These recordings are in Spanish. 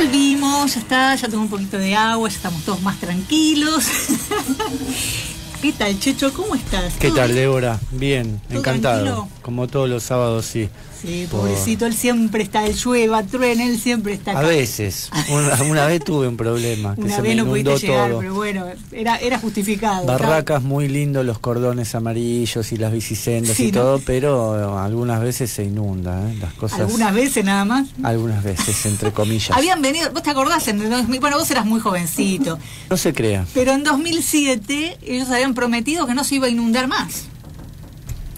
volvimos, ya está, ya tomé un poquito de agua, ya estamos todos más tranquilos. ¿Qué tal, Checho? ¿Cómo estás? ¿Qué tal, Débora? Bien, encantado. Tranquilo? Como todos los sábados, sí. Sí, pobrecito, él siempre está, el llueva, truena, él siempre está acá. A veces. Una vez tuve un problema, que Una se vez me no inundó pudiste llegar, todo. pero bueno, era justificado. Barracas muy lindos, los cordones amarillos y las bicisendas Sí, y todo, pero algunas veces se inunda, las cosas. ¿Algunas veces nada más? Algunas veces, entre comillas. Habían venido, ¿vos te acordás? Bueno, vos eras muy jovencito. No se crea. Pero en 2007 ellos habían prometido que no se iba a inundar más.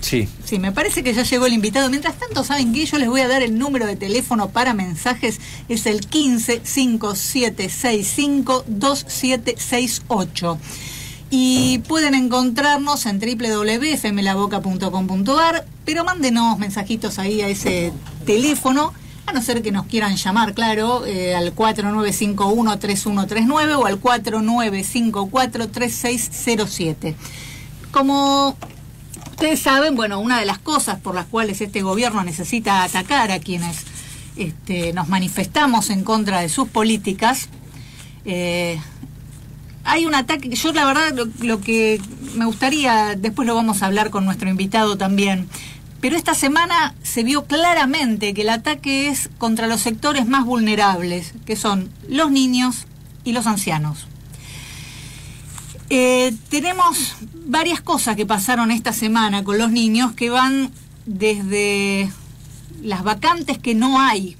Sí. Sí, me parece que ya llegó el invitado. Mientras tanto, ¿saben qué? Yo les voy a dar el número de teléfono para mensajes. Es el 1557652768. Y pueden encontrarnos en www.fmlaboca.com.ar, pero mándenos mensajitos ahí a ese teléfono, a no ser que nos quieran llamar, claro, al 4951-3139 o al 4954-3607. Como ustedes saben, bueno, una de las cosas por las cuales este gobierno necesita atacar a quienes nos manifestamos en contra de sus políticas, hay un ataque. Yo la verdad lo que me gustaría, después lo vamos a hablar con nuestro invitado también, pero esta semana se vio claramente que el ataque es contra los sectores más vulnerables, que son los niños y los ancianos. Tenemos varias cosas que pasaron esta semana con los niños, que van desde las vacantes que no hay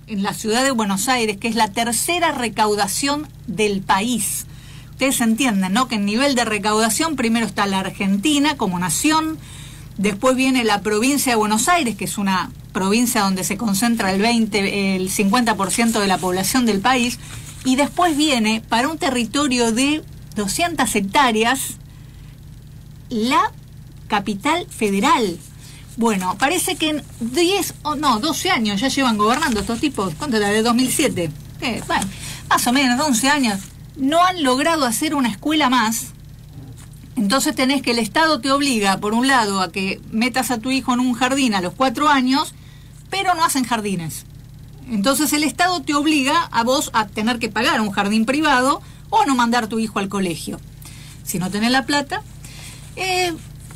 en la ciudad de Buenos Aires, que es la tercera recaudación del país. Ustedes entienden, ¿no? Que en nivel de recaudación primero está la Argentina como nación, después viene la provincia de Buenos Aires, que es una provincia donde se concentra el 50% de la población del país, y después viene, para un territorio de 200 hectáreas, la capital federal. Bueno, parece que en 12 años ya llevan gobernando estos tipos. ¿Cuánto era? ¿De 2007? Bueno, más o menos 11 años. No han logrado hacer una escuela más. Entonces tenés que el Estado te obliga, por un lado, a que metas a tu hijo en un jardín a los 4 años, pero no hacen jardines. Entonces el Estado te obliga a vos a tener que pagar un jardín privado o no mandar a tu hijo al colegio. Si no tenés la plata.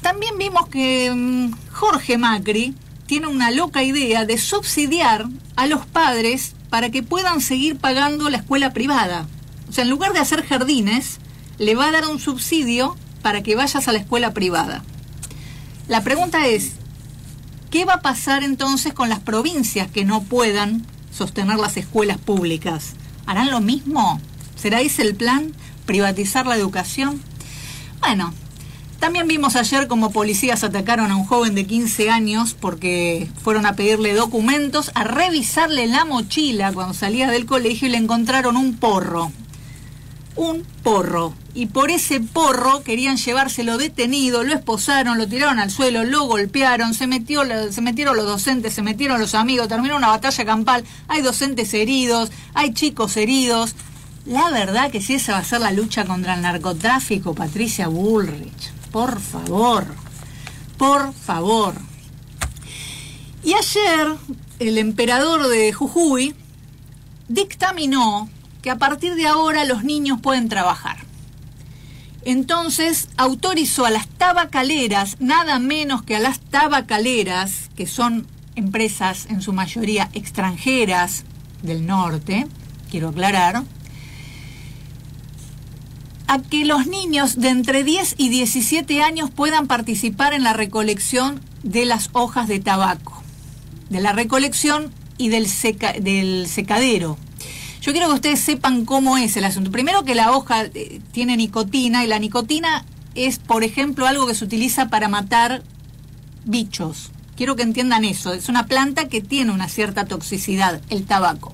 También vimos que Jorge Macri tiene una loca idea de subsidiar a los padres para que puedan seguir pagando la escuela privada. O sea, en lugar de hacer jardines, le va a dar un subsidio para que vayas a la escuela privada. La pregunta es, ¿qué va a pasar entonces con las provincias que no puedan sostener las escuelas públicas? ¿Harán lo mismo? ¿Será ese el plan? ¿Privatizar la educación? Bueno, también vimos ayer cómo policías atacaron a un joven de 15 años porque fueron a pedirle documentos, a revisarle la mochila cuando salía del colegio y le encontraron un porro. Un porro. Y por ese porro querían llevárselo detenido, lo esposaron, lo tiraron al suelo, lo golpearon, se metieron los docentes, se metieron los amigos, terminó una batalla campal, hay docentes heridos, hay chicos heridos. La verdad que si esa va a ser la lucha contra el narcotráfico, Patricia Bullrich, por favor, por favor. Y ayer el emperador de Jujuy dictaminó que a partir de ahora los niños pueden trabajar. Entonces autorizó a las tabacaleras, nada menos que a las tabacaleras, que son empresas en su mayoría extranjeras del norte, quiero aclarar, a que los niños de entre 10 y 17 años puedan participar en la recolección de las hojas de tabaco, de la recolección y del secadero. Yo quiero que ustedes sepan cómo es el asunto. Primero, que la hoja tiene nicotina, y la nicotina es, por ejemplo, algo que se utiliza para matar bichos. Quiero que entiendan eso. Es una planta que tiene una cierta toxicidad, el tabaco.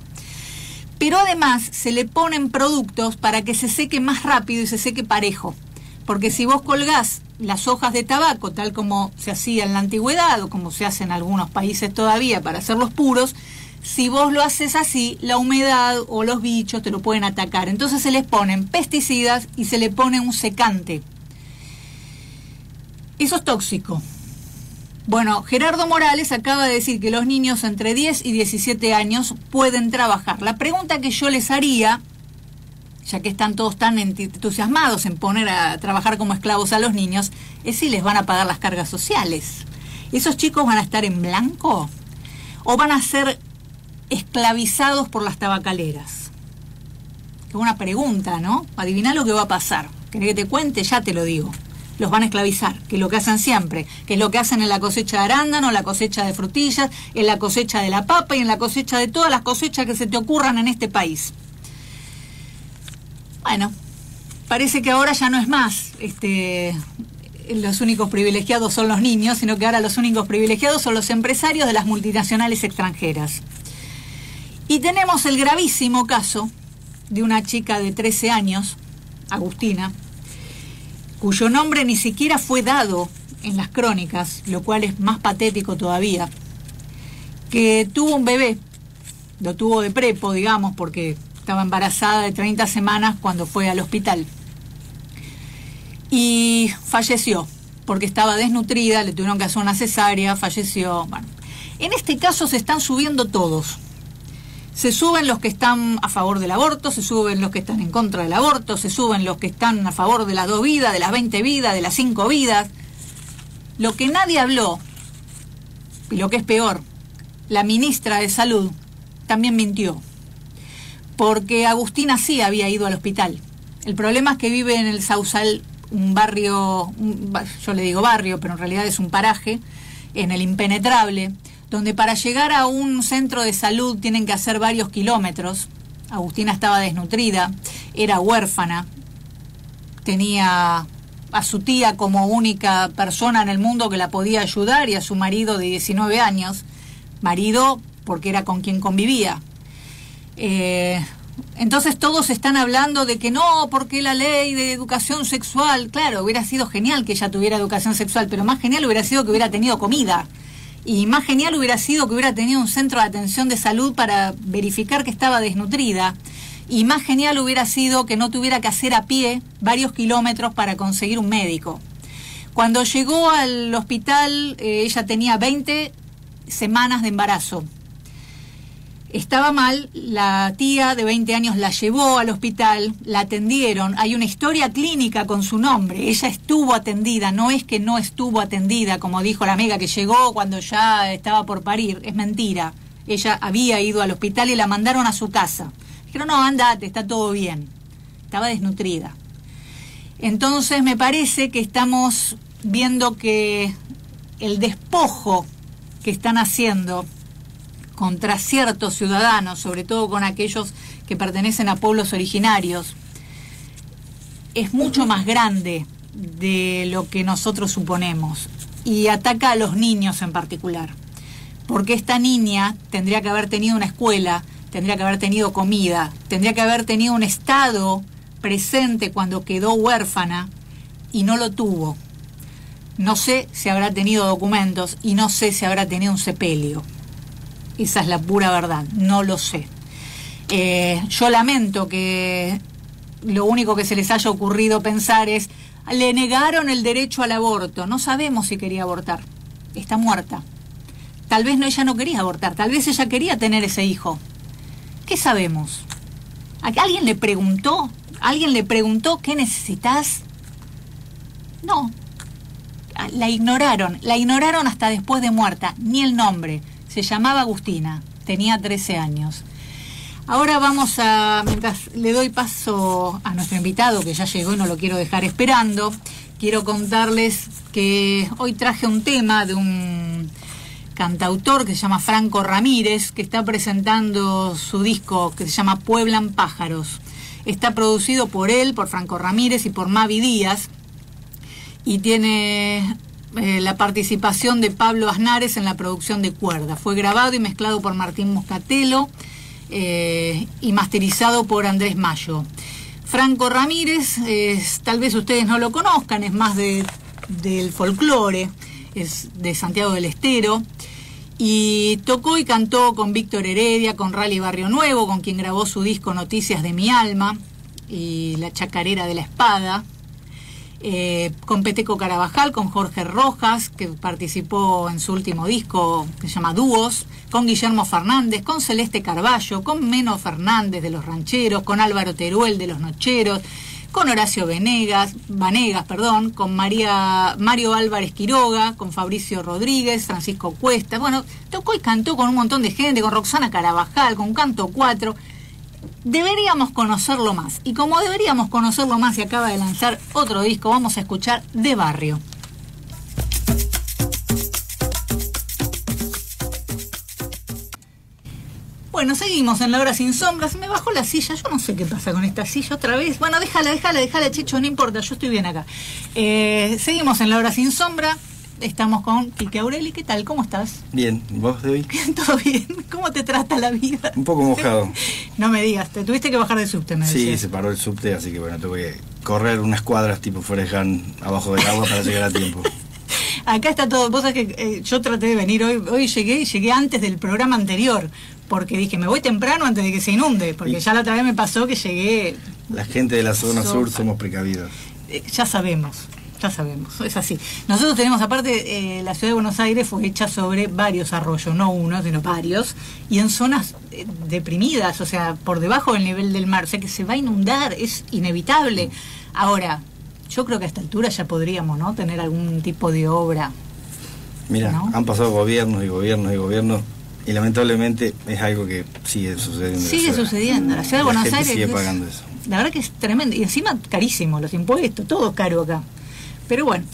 Pero además se le ponen productos para que se seque más rápido y se seque parejo. Porque si vos colgás las hojas de tabaco, tal como se hacía en la antigüedad o como se hace en algunos países todavía para hacerlos puros, si vos lo haces así, la humedad o los bichos te lo pueden atacar. Entonces se les ponen pesticidas y se le pone un secante. Eso es tóxico. Bueno, Gerardo Morales acaba de decir que los niños entre 10 y 17 años pueden trabajar. La pregunta que yo les haría, ya que están todos tan entusiasmados en poner a trabajar como esclavos a los niños, es si les van a pagar las cargas sociales. ¿Esos chicos van a estar en blanco o van a ser esclavizados por las tabacaleras? Es una pregunta, ¿no? Adiviná lo que va a pasar. ¿Querés que te cuente? Ya te lo digo. Los van a esclavizar, que es lo que hacen siempre, que es lo que hacen en la cosecha de arándano, en la cosecha de frutillas, en la cosecha de la papa y en la cosecha de todas las cosechas que se te ocurran en este país. Bueno, parece que ahora ya no es más los únicos privilegiados son los niños, sino que ahora los únicos privilegiados son los empresarios de las multinacionales extranjeras. Y tenemos el gravísimo caso de una chica de 13 años, Agustina, cuyo nombre ni siquiera fue dado en las crónicas, lo cual es más patético todavía, que tuvo un bebé, lo tuvo de prepo, digamos, porque estaba embarazada de 30 semanas cuando fue al hospital. Y falleció, porque estaba desnutrida, le tuvieron que hacer una cesárea, falleció. Bueno, en este caso se están subiendo todos. Se suben los que están a favor del aborto, se suben los que están en contra del aborto, se suben los que están a favor de las 2 vidas, de las 20 vidas, de las 5 vidas. Lo que nadie habló, y lo que es peor, la ministra de Salud también mintió, porque Agustina sí había ido al hospital. El problema es que vive en el Sausal, un barrio, yo le digo barrio, pero en realidad es un paraje, en el Impenetrable, donde para llegar a un centro de salud tienen que hacer varios kilómetros. Agustina estaba desnutrida, era huérfana, tenía a su tía como única persona en el mundo que la podía ayudar y a su marido de 19 años, marido porque era con quien convivía. Entonces todos están hablando de que no, porque la ley de educación sexual, claro, hubiera sido genial que ella tuviera educación sexual, pero más genial hubiera sido que hubiera tenido comida. Y más genial hubiera sido que hubiera tenido un centro de atención de salud para verificar que estaba desnutrida. Y más genial hubiera sido que no tuviera que hacer a pie varios kilómetros para conseguir un médico. Cuando llegó al hospital, ella tenía 20 semanas de embarazo. Estaba mal, la tía de 20 años la llevó al hospital, la atendieron, hay una historia clínica con su nombre, ella estuvo atendida, no es que no estuvo atendida, como dijo la amiga que llegó cuando ya estaba por parir, es mentira, ella había ido al hospital y la mandaron a su casa. Dijeron, no, andate, está todo bien, estaba desnutrida. Entonces me parece que estamos viendo que el despojo que están haciendo contra ciertos ciudadanos, sobre todo con aquellos que pertenecen a pueblos originarios, es mucho más grande de lo que nosotros suponemos y ataca a los niños en particular, porque esta niña tendría que haber tenido una escuela, tendría que haber tenido comida, tendría que haber tenido un Estado presente cuando quedó huérfana y no lo tuvo. No sé si habrá tenido documentos y no sé si habrá tenido un sepelio. Esa es la pura verdad, no lo sé. Yo lamento que lo único que se les haya ocurrido pensar es, le negaron el derecho al aborto. No sabemos si quería abortar, está muerta. Tal vez ella no quería abortar, tal vez ella quería tener ese hijo. ¿Qué sabemos? ¿Alguien le preguntó? ¿Alguien le preguntó qué necesitas? No, la ignoraron hasta después de muerta, ni el nombre. Se llamaba Agustina, tenía 13 años. Ahora vamos a, mientras le doy paso a nuestro invitado, que ya llegó y no lo quiero dejar esperando, quiero contarles que hoy traje un tema de un cantautor que se llama Franco Ramírez, que está presentando su disco que se llama Pueblan Pájaros. Está producido por él, por Franco Ramírez y por Mavi Díaz, y tiene la participación de Pablo Aznares en la producción de cuerda. Fue grabado y mezclado por Martín Moscatello y masterizado por Andrés Mayo. Franco Ramírez, tal vez ustedes no lo conozcan, es más del folclore, es de Santiago del Estero, y tocó y cantó con Víctor Heredia, con Rally Barrio Nuevo, con quien grabó su disco Noticias de mi Alma y La Chacarera de la Espada. con Peteco Carabajal, con Jorge Rojas, que participó en su último disco que se llama Dúos, con Guillermo Fernández, con Celeste Carballo, con Meno Fernández de Los Rancheros, con Álvaro Teruel de Los Nocheros, con Horacio Vanegas, con Mario Álvarez Quiroga, con Fabricio Rodríguez, Francisco Cuesta. Bueno, tocó y cantó con un montón de gente, con Roxana Carabajal, con Canto 4. Deberíamos conocerlo más. Y como deberíamos conocerlo más y acaba de lanzar otro disco, vamos a escuchar De Barrio. Bueno, seguimos en La Hora Sin Sombras. Me bajó la silla, yo no sé qué pasa con esta silla otra vez. Bueno, déjala, Checho, no importa, yo estoy bien acá. Seguimos en La Hora Sin Sombra. Estamos con Quique Aureli. ¿Qué tal? ¿Cómo estás? Bien, ¿vos de hoy? ¿Todo bien? ¿Cómo te trata la vida? Un poco mojado. No me digas, te tuviste que bajar del subte, me decías. Sí, se paró el subte, así que bueno, tuve que correr unas cuadras tipo Forrest Gump abajo del agua para llegar a tiempo. Acá está todo. Vos sabés que yo traté de venir hoy llegué antes del programa anterior, porque dije, me voy temprano antes de que se inunde, porque ya la otra vez me pasó que llegué... La gente de la zona sur somos precavidos. Ya sabemos, es así. Nosotros tenemos, aparte, la ciudad de Buenos Aires fue hecha sobre varios arroyos, no uno, sino varios, y en zonas deprimidas, o sea, por debajo del nivel del mar, o sea que se va a inundar, es inevitable. Ahora, yo creo que a esta altura ya podríamos, ¿no?, tener algún tipo de obra. Mira, ¿no? Han pasado gobiernos y gobiernos y gobiernos, y lamentablemente es algo que sigue sucediendo. Sigue sucediendo. La ciudad de Buenos Aires sigue pagando eso. La verdad que es tremendo. Y encima carísimo, los impuestos, todo caro acá. Pero bueno,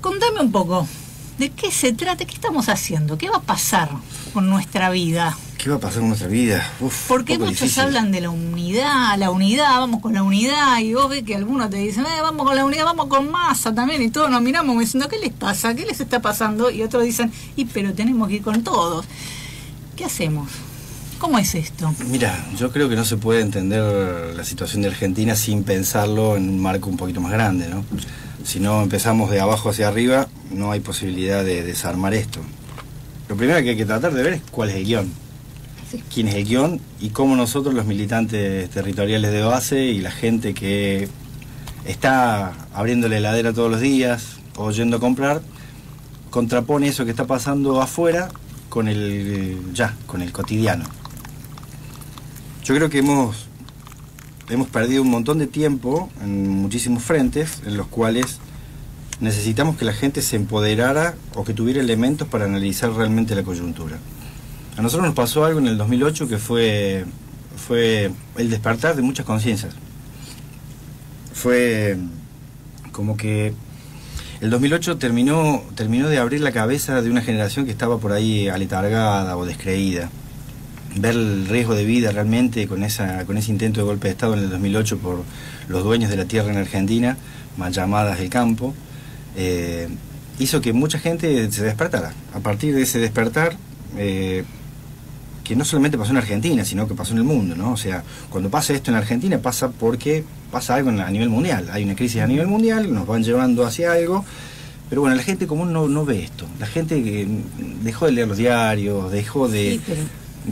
contame un poco, ¿de qué se trata? ¿Qué estamos haciendo? ¿Qué va a pasar con nuestra vida? ¿Qué va a pasar con nuestra vida? Porque muchos difícil. Hablan de la unidad, vamos con la unidad, y vos ves que algunos te dicen, vamos con la unidad, vamos con Massa también, y todos nos miramos diciendo, ¿qué les pasa? ¿Qué les está pasando? Y otros dicen, pero tenemos que ir con todos. ¿Qué hacemos? ¿Cómo es esto? Mira, yo creo que no se puede entender la situación de Argentina sin pensarlo en un marco un poquito más grande, ¿no? Si no empezamos de abajo hacia arriba, no hay posibilidad de desarmar esto. Lo primero que hay que tratar de ver es cuál es el guión. Sí. Quién es el guión y cómo nosotros, los militantes territoriales de base y la gente que está abriendo la heladera todos los días o yendo a comprar, contrapone eso que está pasando afuera con el cotidiano. Yo creo que hemos perdido un montón de tiempo en muchísimos frentes en los cuales necesitamos que la gente se empoderara o que tuviera elementos para analizar realmente la coyuntura. A nosotros nos pasó algo en el 2008 que fue el despertar de muchas conciencias. Fue como que el 2008 terminó de abrir la cabeza de una generación que estaba por ahí aletargada o descreída. Ver el riesgo de vida realmente con ese intento de golpe de Estado en el 2008 por los dueños de la tierra en Argentina, mal llamadas el campo, hizo que mucha gente se despertara. A partir de ese despertar, que no solamente pasó en Argentina, sino que pasó en el mundo, ¿no? O sea, cuando pasa esto en Argentina pasa porque pasa algo a nivel mundial. Hay una crisis a nivel mundial, nos van llevando hacia algo. Pero bueno, la gente común no ve esto. La gente que dejó de leer los diarios, dejó de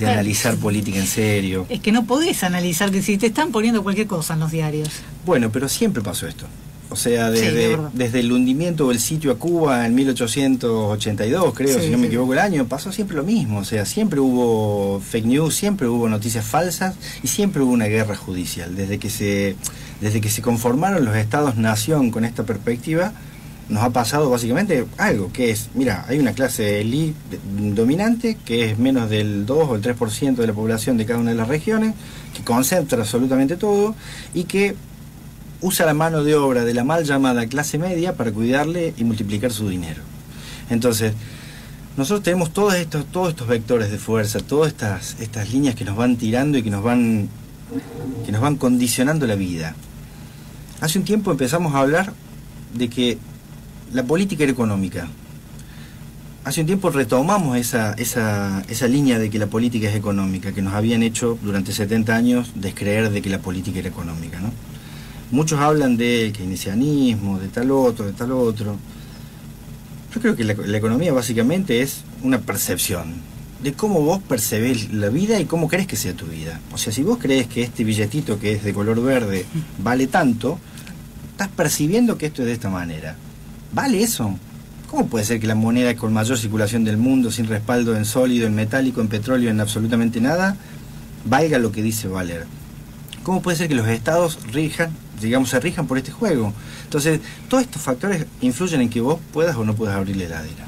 analizar política en serio. Es que no podés analizar, que si te están poniendo cualquier cosa en los diarios. Bueno, pero siempre pasó esto. O sea, desde el hundimiento del sitio a Cuba en 1882, creo, si no me equivoco el año, pasó siempre lo mismo. O sea, siempre hubo fake news, siempre hubo noticias falsas y siempre hubo una guerra judicial. Desde que se conformaron los estados-nación con esta perspectiva, nos ha pasado básicamente algo, que es, mira, hay una clase dominante que es menos del 2 o el 3% de la población de cada una de las regiones, que concentra absolutamente todo y que usa la mano de obra de la mal llamada clase media para cuidarle y multiplicar su dinero. Entonces, nosotros tenemos todos estos vectores de fuerza, todas estas líneas que nos van tirando y que nos van condicionando la vida. Hace un tiempo empezamos a hablar de que la política era económica. Hace un tiempo retomamos esa línea de que la política es económica, que nos habían hecho durante 70 años descreer de que la política era económica, ¿no? Muchos hablan de keynesianismo, de tal otro. Yo creo que la economía básicamente es una percepción de cómo vos percebés la vida y cómo crees que sea tu vida. O sea, si vos crees que este billetito que es de color verde vale tanto, estás percibiendo que esto es de esta manera. ¿Vale eso? ¿Cómo puede ser que la moneda con mayor circulación del mundo, sin respaldo en sólido, en metálico, en petróleo, en absolutamente nada, valga lo que dice valer? ¿Cómo puede ser que los estados se rijan por este juego? Entonces, todos estos factores influyen en que vos puedas o no puedas abrir la heladera,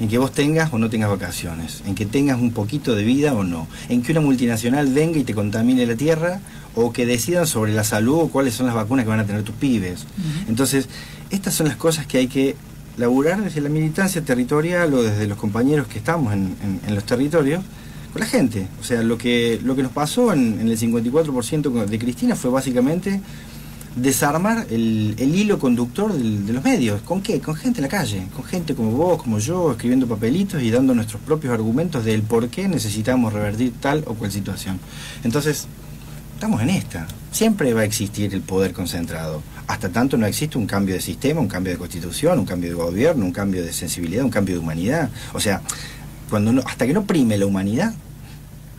en que vos tengas o no tengas vacaciones, en que tengas un poquito de vida o no, en que una multinacional venga y te contamine la tierra, o que decidan sobre la salud o cuáles son las vacunas que van a tener tus pibes. Entonces, estas son las cosas que hay que laburar desde la militancia territorial o desde los compañeros que estamos en los territorios, con la gente. O sea, lo que nos pasó en el 54% de Cristina fue básicamente desarmar el hilo conductor de los medios. ¿Con qué? Con gente en la calle, con gente como vos, como yo, escribiendo papelitos y dando nuestros propios argumentos del por qué necesitamos revertir tal o cual situación. Entonces, estamos en esta. Siempre va a existir el poder concentrado. Hasta tanto no existe un cambio de sistema, un cambio de constitución, un cambio de gobierno, un cambio de sensibilidad, un cambio de humanidad. O sea, hasta que no prime la humanidad,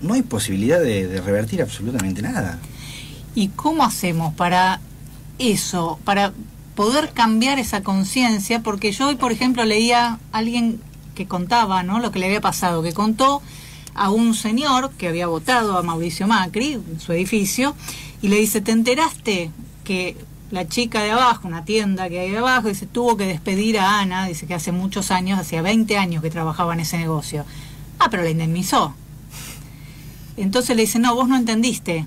no hay posibilidad de revertir absolutamente nada. ¿Y cómo hacemos para eso, para poder cambiar esa conciencia? Porque yo hoy, por ejemplo, leía a alguien que contaba, ¿no?, lo que le había pasado, que contó a un señor que había votado a Mauricio Macri en su edificio, y le dice: ¿te enteraste que la chica de abajo, una tienda que hay de abajo, dice, tuvo que despedir a Ana? Dice que hace muchos años, hacía 20 años que trabajaba en ese negocio. Ah, pero la indemnizó. Entonces le dice: no, vos no entendiste.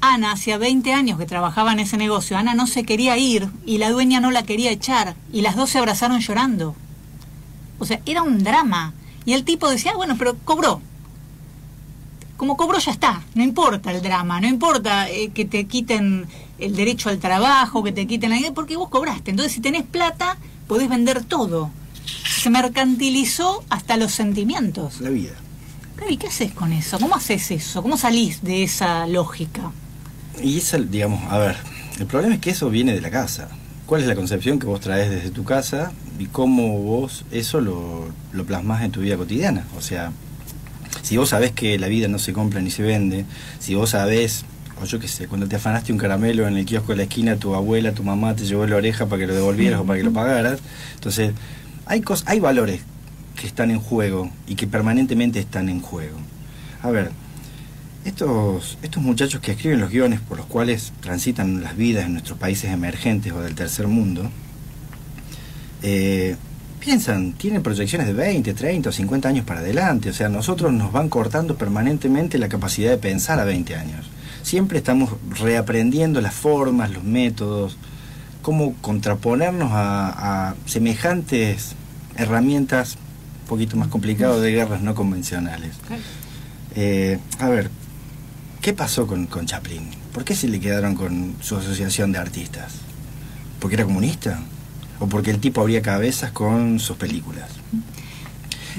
Ana hacía 20 años que trabajaba en ese negocio. Ana no se quería ir y la dueña no la quería echar, y las dos se abrazaron llorando. O sea, era un drama. Y el tipo decía: ah, bueno, pero cobró. Como cobró, ya está. No importa el drama, no importa que te quiten el derecho al trabajo, que te quiten la idea, porque vos cobraste. Entonces, si tenés plata, podés vender todo. Se mercantilizó hasta los sentimientos. La vida. ¿Y qué haces con eso? ¿Cómo haces eso? ¿Cómo salís de esa lógica? Y esa, digamos, a ver, el problema es que eso viene de la casa. ¿Cuál es la concepción que vos traes desde tu casa y cómo vos eso lo plasmás en tu vida cotidiana? O sea, si vos sabés que la vida no se compra ni se vende, si vos sabés, o yo qué sé, cuando te afanaste un caramelo en el kiosco de la esquina, tu abuela, tu mamá te llevó la oreja para que lo devolvieras o para que lo pagaras. Entonces, hay valores que están en juego y que permanentemente están en juego. A ver, estos muchachos que escriben los guiones por los cuales transitan las vidas en nuestros países emergentes o del tercer mundo, piensan, tienen proyecciones de 20, 30 o 50 años para adelante. O sea, nosotros nos van cortando permanentemente la capacidad de pensar a 20 años. Siempre estamos reaprendiendo las formas, los métodos, cómo contraponernos a semejantes herramientas un poquito más complicadas de guerras no convencionales. A ver, ¿qué pasó con Chaplin? ¿Por qué se le quedaron con su asociación de artistas? ¿Porque era comunista? ¿O porque el tipo abría cabezas con sus películas?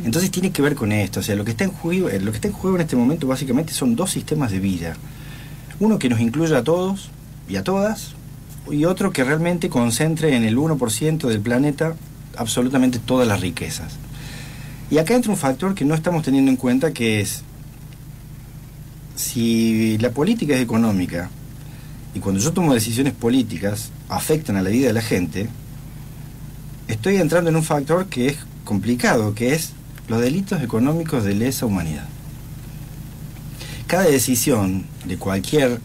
Entonces tiene que ver con esto. O sea, lo que está en juego en este momento básicamente son dos sistemas de vida. Uno que nos incluya a todos y a todas, y otro que realmente concentre en el 1% del planeta absolutamente todas las riquezas. Y acá entra un factor que no estamos teniendo en cuenta, que es: si la política es económica y cuando yo tomo decisiones políticas afectan a la vida de la gente, estoy entrando en un factor que es complicado, que es los delitos económicos de lesa humanidad. Cada decisión de cualquier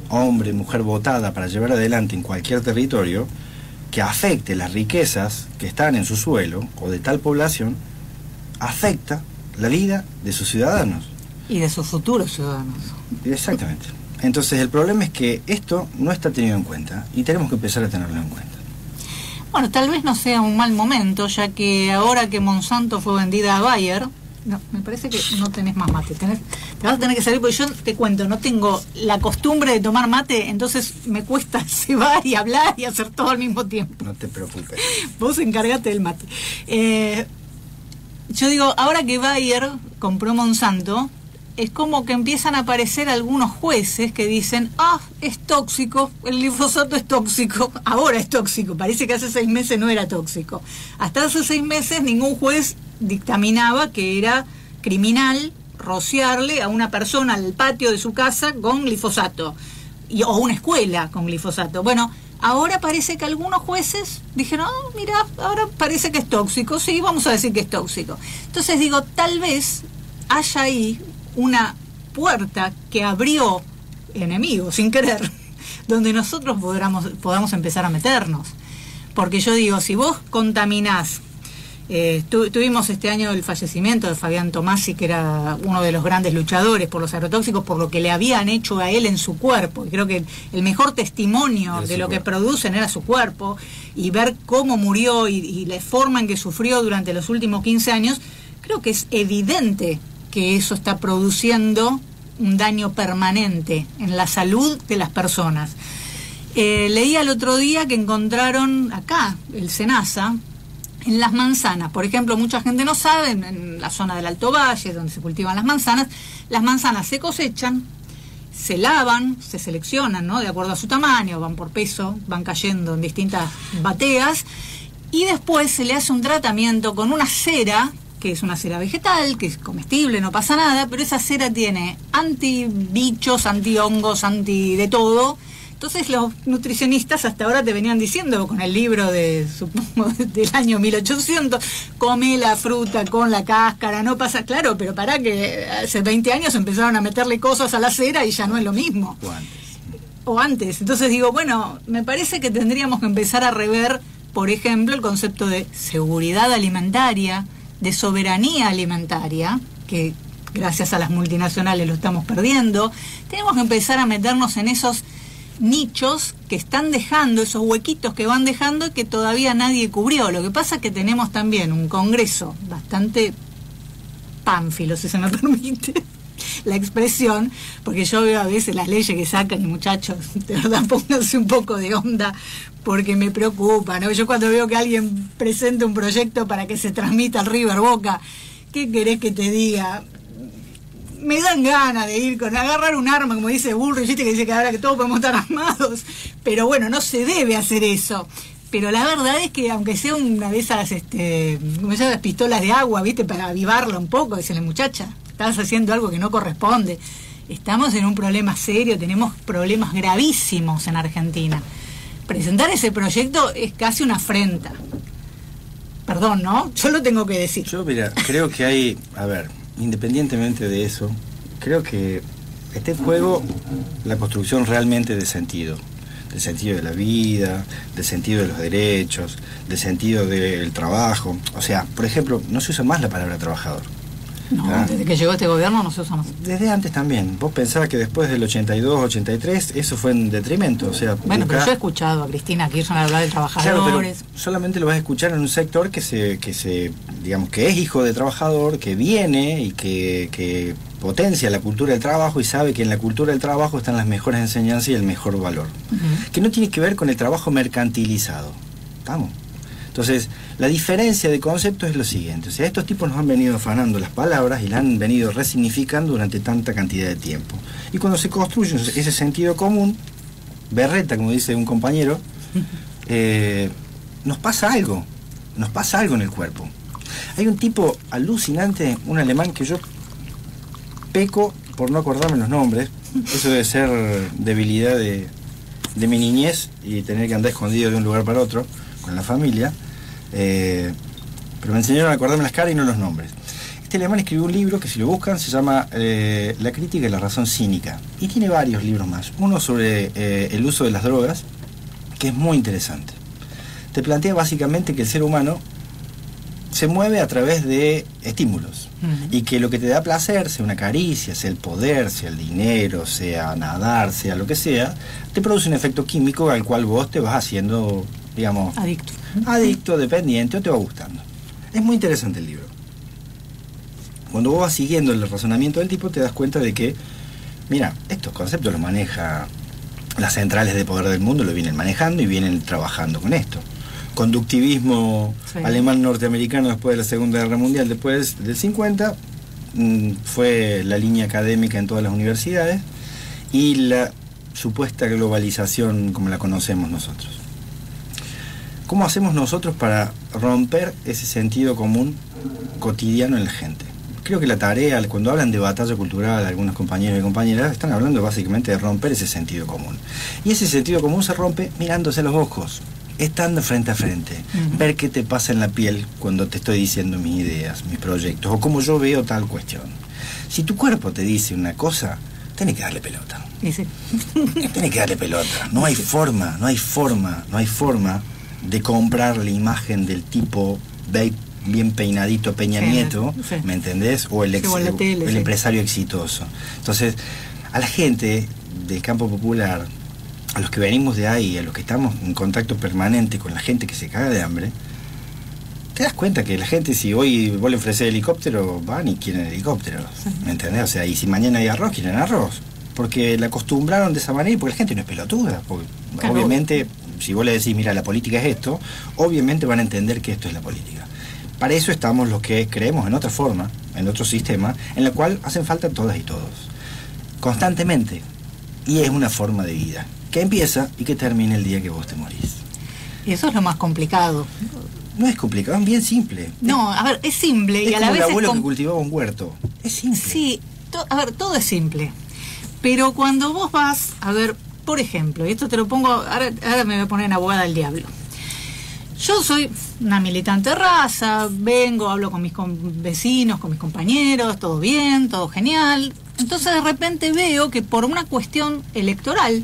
hombre, mujer votada para llevar adelante en cualquier territorio que afecte las riquezas que están en su suelo o de tal población, afecta la vida de sus ciudadanos. Y de sus futuros ciudadanos. Exactamente. Entonces el problema es que esto no está tenido en cuenta y tenemos que empezar a tenerlo en cuenta. Bueno, tal vez no sea un mal momento, ya que ahora que Monsanto fue vendida a Bayer, no, me parece que no tenés más mate, te vas a tener que salir, porque yo te cuento, no tengo la costumbre de tomar mate, entonces me cuesta cebar y hablar y hacer todo al mismo tiempo. No te preocupes. Vos encargate del mate. Yo digo, ahora que Bayer compró Monsanto, es como que empiezan a aparecer algunos jueces que dicen: ah, es tóxico, el glifosato es tóxico, ahora es tóxico, parece que hace 6 meses no era tóxico. Hasta hace 6 meses ningún juez dictaminaba que era criminal rociarle a una persona al patio de su casa con glifosato, o una escuela con glifosato. Bueno, Ahora parece que algunos jueces dijeron, mira, ahora parece que es tóxico, sí, vamos a decir que es tóxico. Entonces digo, tal vez haya ahí una puerta que abrió enemigos sin querer, donde nosotros podamos empezar a meternos. Porque yo digo, si vos contaminás, tuvimos este año el fallecimiento de Fabián Tomasi, que era uno de los grandes luchadores por los agrotóxicos, por lo que le habían hecho a él en su cuerpo. Y creo que el mejor testimonio de lo que producen era su cuerpo, y ver cómo murió y la forma en que sufrió durante los últimos 15 años, creo que es evidente que eso está produciendo un daño permanente en la salud de las personas. Leía el otro día que encontraron acá, el SENASA, en las manzanas. Por ejemplo, mucha gente no sabe, en la zona del Alto Valle, donde se cultivan las manzanas se cosechan, se lavan, se seleccionan, ¿no?, de acuerdo a su tamaño, van por peso, van cayendo en distintas bateas, y después se le hace un tratamiento con una cera, que es una cera vegetal, que es comestible, no pasa nada, pero esa cera tiene antibichos, antihongos, anti de todo. Entonces los nutricionistas hasta ahora te venían diciendo, con el libro supongo, del año 1800, come la fruta con la cáscara, no pasa, claro, pero para que hace 20 años empezaron a meterle cosas a la cera y ya no es lo mismo. O antes. Entonces digo, bueno, me parece que tendríamos que empezar a rever, por ejemplo, el concepto de seguridad alimentaria, de soberanía alimentaria, que gracias a las multinacionales lo estamos perdiendo. Tenemos que empezar a meternos en esos nichos que están dejando, esos huequitos que van dejando y que todavía nadie cubrió. Lo que pasa es que tenemos también un Congreso bastante pánfilo, si se me permite la expresión, porque yo veo a veces las leyes que sacan y, muchachos, de verdad pónganse un poco de onda, porque me preocupa, ¿no? Yo cuando veo que alguien presenta un proyecto para que se transmita al River Boca, ¿qué querés que te diga? Me dan ganas de ir agarrar un arma, como dice Bullrich, ¿viste? Que dice que ahora que todos podemos estar armados, pero bueno, no se debe hacer eso. Pero la verdad es que aunque sea una de esas, como esas pistolas de agua, ¿viste? Para avivarla un poco, decirle, muchacha, estás haciendo algo que no corresponde. Estamos en un problema serio, tenemos problemas gravísimos en Argentina. Presentar ese proyecto es casi una afrenta. Perdón, ¿no? Yo lo tengo que decir. Yo, mira, creo que hay, a ver, independientemente de eso, creo que está en juego la construcción realmente de sentido. Del sentido de la vida, del sentido de los derechos, del sentido del trabajo. O sea, por ejemplo, no se usa más la palabra trabajador. No, desde que llegó este gobierno no se usa más. Desde antes también. Vos pensabas que después del 82, 83, eso fue en detrimento. O sea, bueno, pero yo he escuchado a Cristina Kirchner hablar de trabajadores. Claro, pero solamente lo vas a escuchar en un sector que se digamos, que es hijo de trabajador, que viene y que potencia la cultura del trabajo y sabe que en la cultura del trabajo están las mejores enseñanzas y el mejor valor. Que no tiene que ver con el trabajo mercantilizado. ¿Estamos? Entonces, la diferencia de conceptos es lo siguiente. O sea, estos tipos nos han venido afanando las palabras y las han venido resignificando durante tanta cantidad de tiempo. Y cuando se construye ese sentido común, berreta, como dice un compañero, nos pasa algo en el cuerpo. Hay un tipo alucinante, un alemán, que yo peco por no acordarme los nombres. Eso debe ser debilidad de mi niñez y tener que andar escondido de un lugar para otro con la familia, pero me enseñaron a acordarme las caras y no los nombres. Este alemán escribió un libro que, si lo buscan, se llama La crítica y la razón cínica, y tiene varios libros más. Uno sobre el uso de las drogas, que es muy interesante. Te plantea básicamente que el ser humano se mueve a través de estímulos, y que lo que te da placer, sea una caricia, sea el poder, sea el dinero, sea nadar, sea lo que sea, te produce un efecto químico al cual vos te vas haciendo, digamos, adicto, dependiente, o te va gustando. Es muy interesante el libro. Cuando vos vas siguiendo el razonamiento del tipo, te das cuenta de que, mira, estos conceptos los maneja las centrales de poder del mundo, lo vienen manejando y vienen trabajando con esto. Conductivismo alemán norteamericano después de la Segunda Guerra Mundial, después del 50, fue la línea académica en todas las universidades, y la supuesta globalización como la conocemos nosotros. ¿Cómo hacemos nosotros para romper ese sentido común cotidiano en la gente? creo que la tarea, cuando hablan de batalla cultural, algunos compañeros y compañeras están hablando básicamente de romper ese sentido común. Y ese sentido común se rompe mirándose a los ojos, estando frente a frente, ver qué te pasa en la piel cuando te estoy diciendo mis ideas, mis proyectos, o cómo yo veo tal cuestión. Si tu cuerpo te dice una cosa, tenés que darle pelota. Sí. Tenés que darle pelota. No hay forma de comprar la imagen del tipo bien peinadito Peña Nieto, ¿me entendés? O el empresario exitoso. Entonces, a la gente del campo popular, a los que venimos de ahí, a los que estamos en contacto permanente con la gente que se caga de hambre, te das cuenta que la gente, si hoy vos le ofrecés helicóptero, van y quieren helicóptero, ¿me entendés? O sea, y si mañana hay arroz, quieren arroz, porque la acostumbraron de esa manera y porque la gente no es pelotuda, porque claro, obviamente, si vos le decís, mira, la política es esto, obviamente van a entender que esto es la política. Para eso estamos los que creemos en otra forma, en otro sistema, en la cual hacen falta todas y todos, constantemente, y es una forma de vida que empieza y que termina el día que vos te morís. Y eso es lo más complicado. No es complicado, es bien simple. No, a ver, es simple y a la vez es como el abuelo que cultivaba un huerto. Es simple. Sí, a ver, todo es simple. Pero cuando vos vas, a ver, por ejemplo, y esto te lo pongo, ahora me voy a poner en abogada del diablo. Yo soy una militante de raza, vengo, hablo con mis vecinos, con mis compañeros, todo bien, todo genial. Entonces de repente veo que por una cuestión electoral,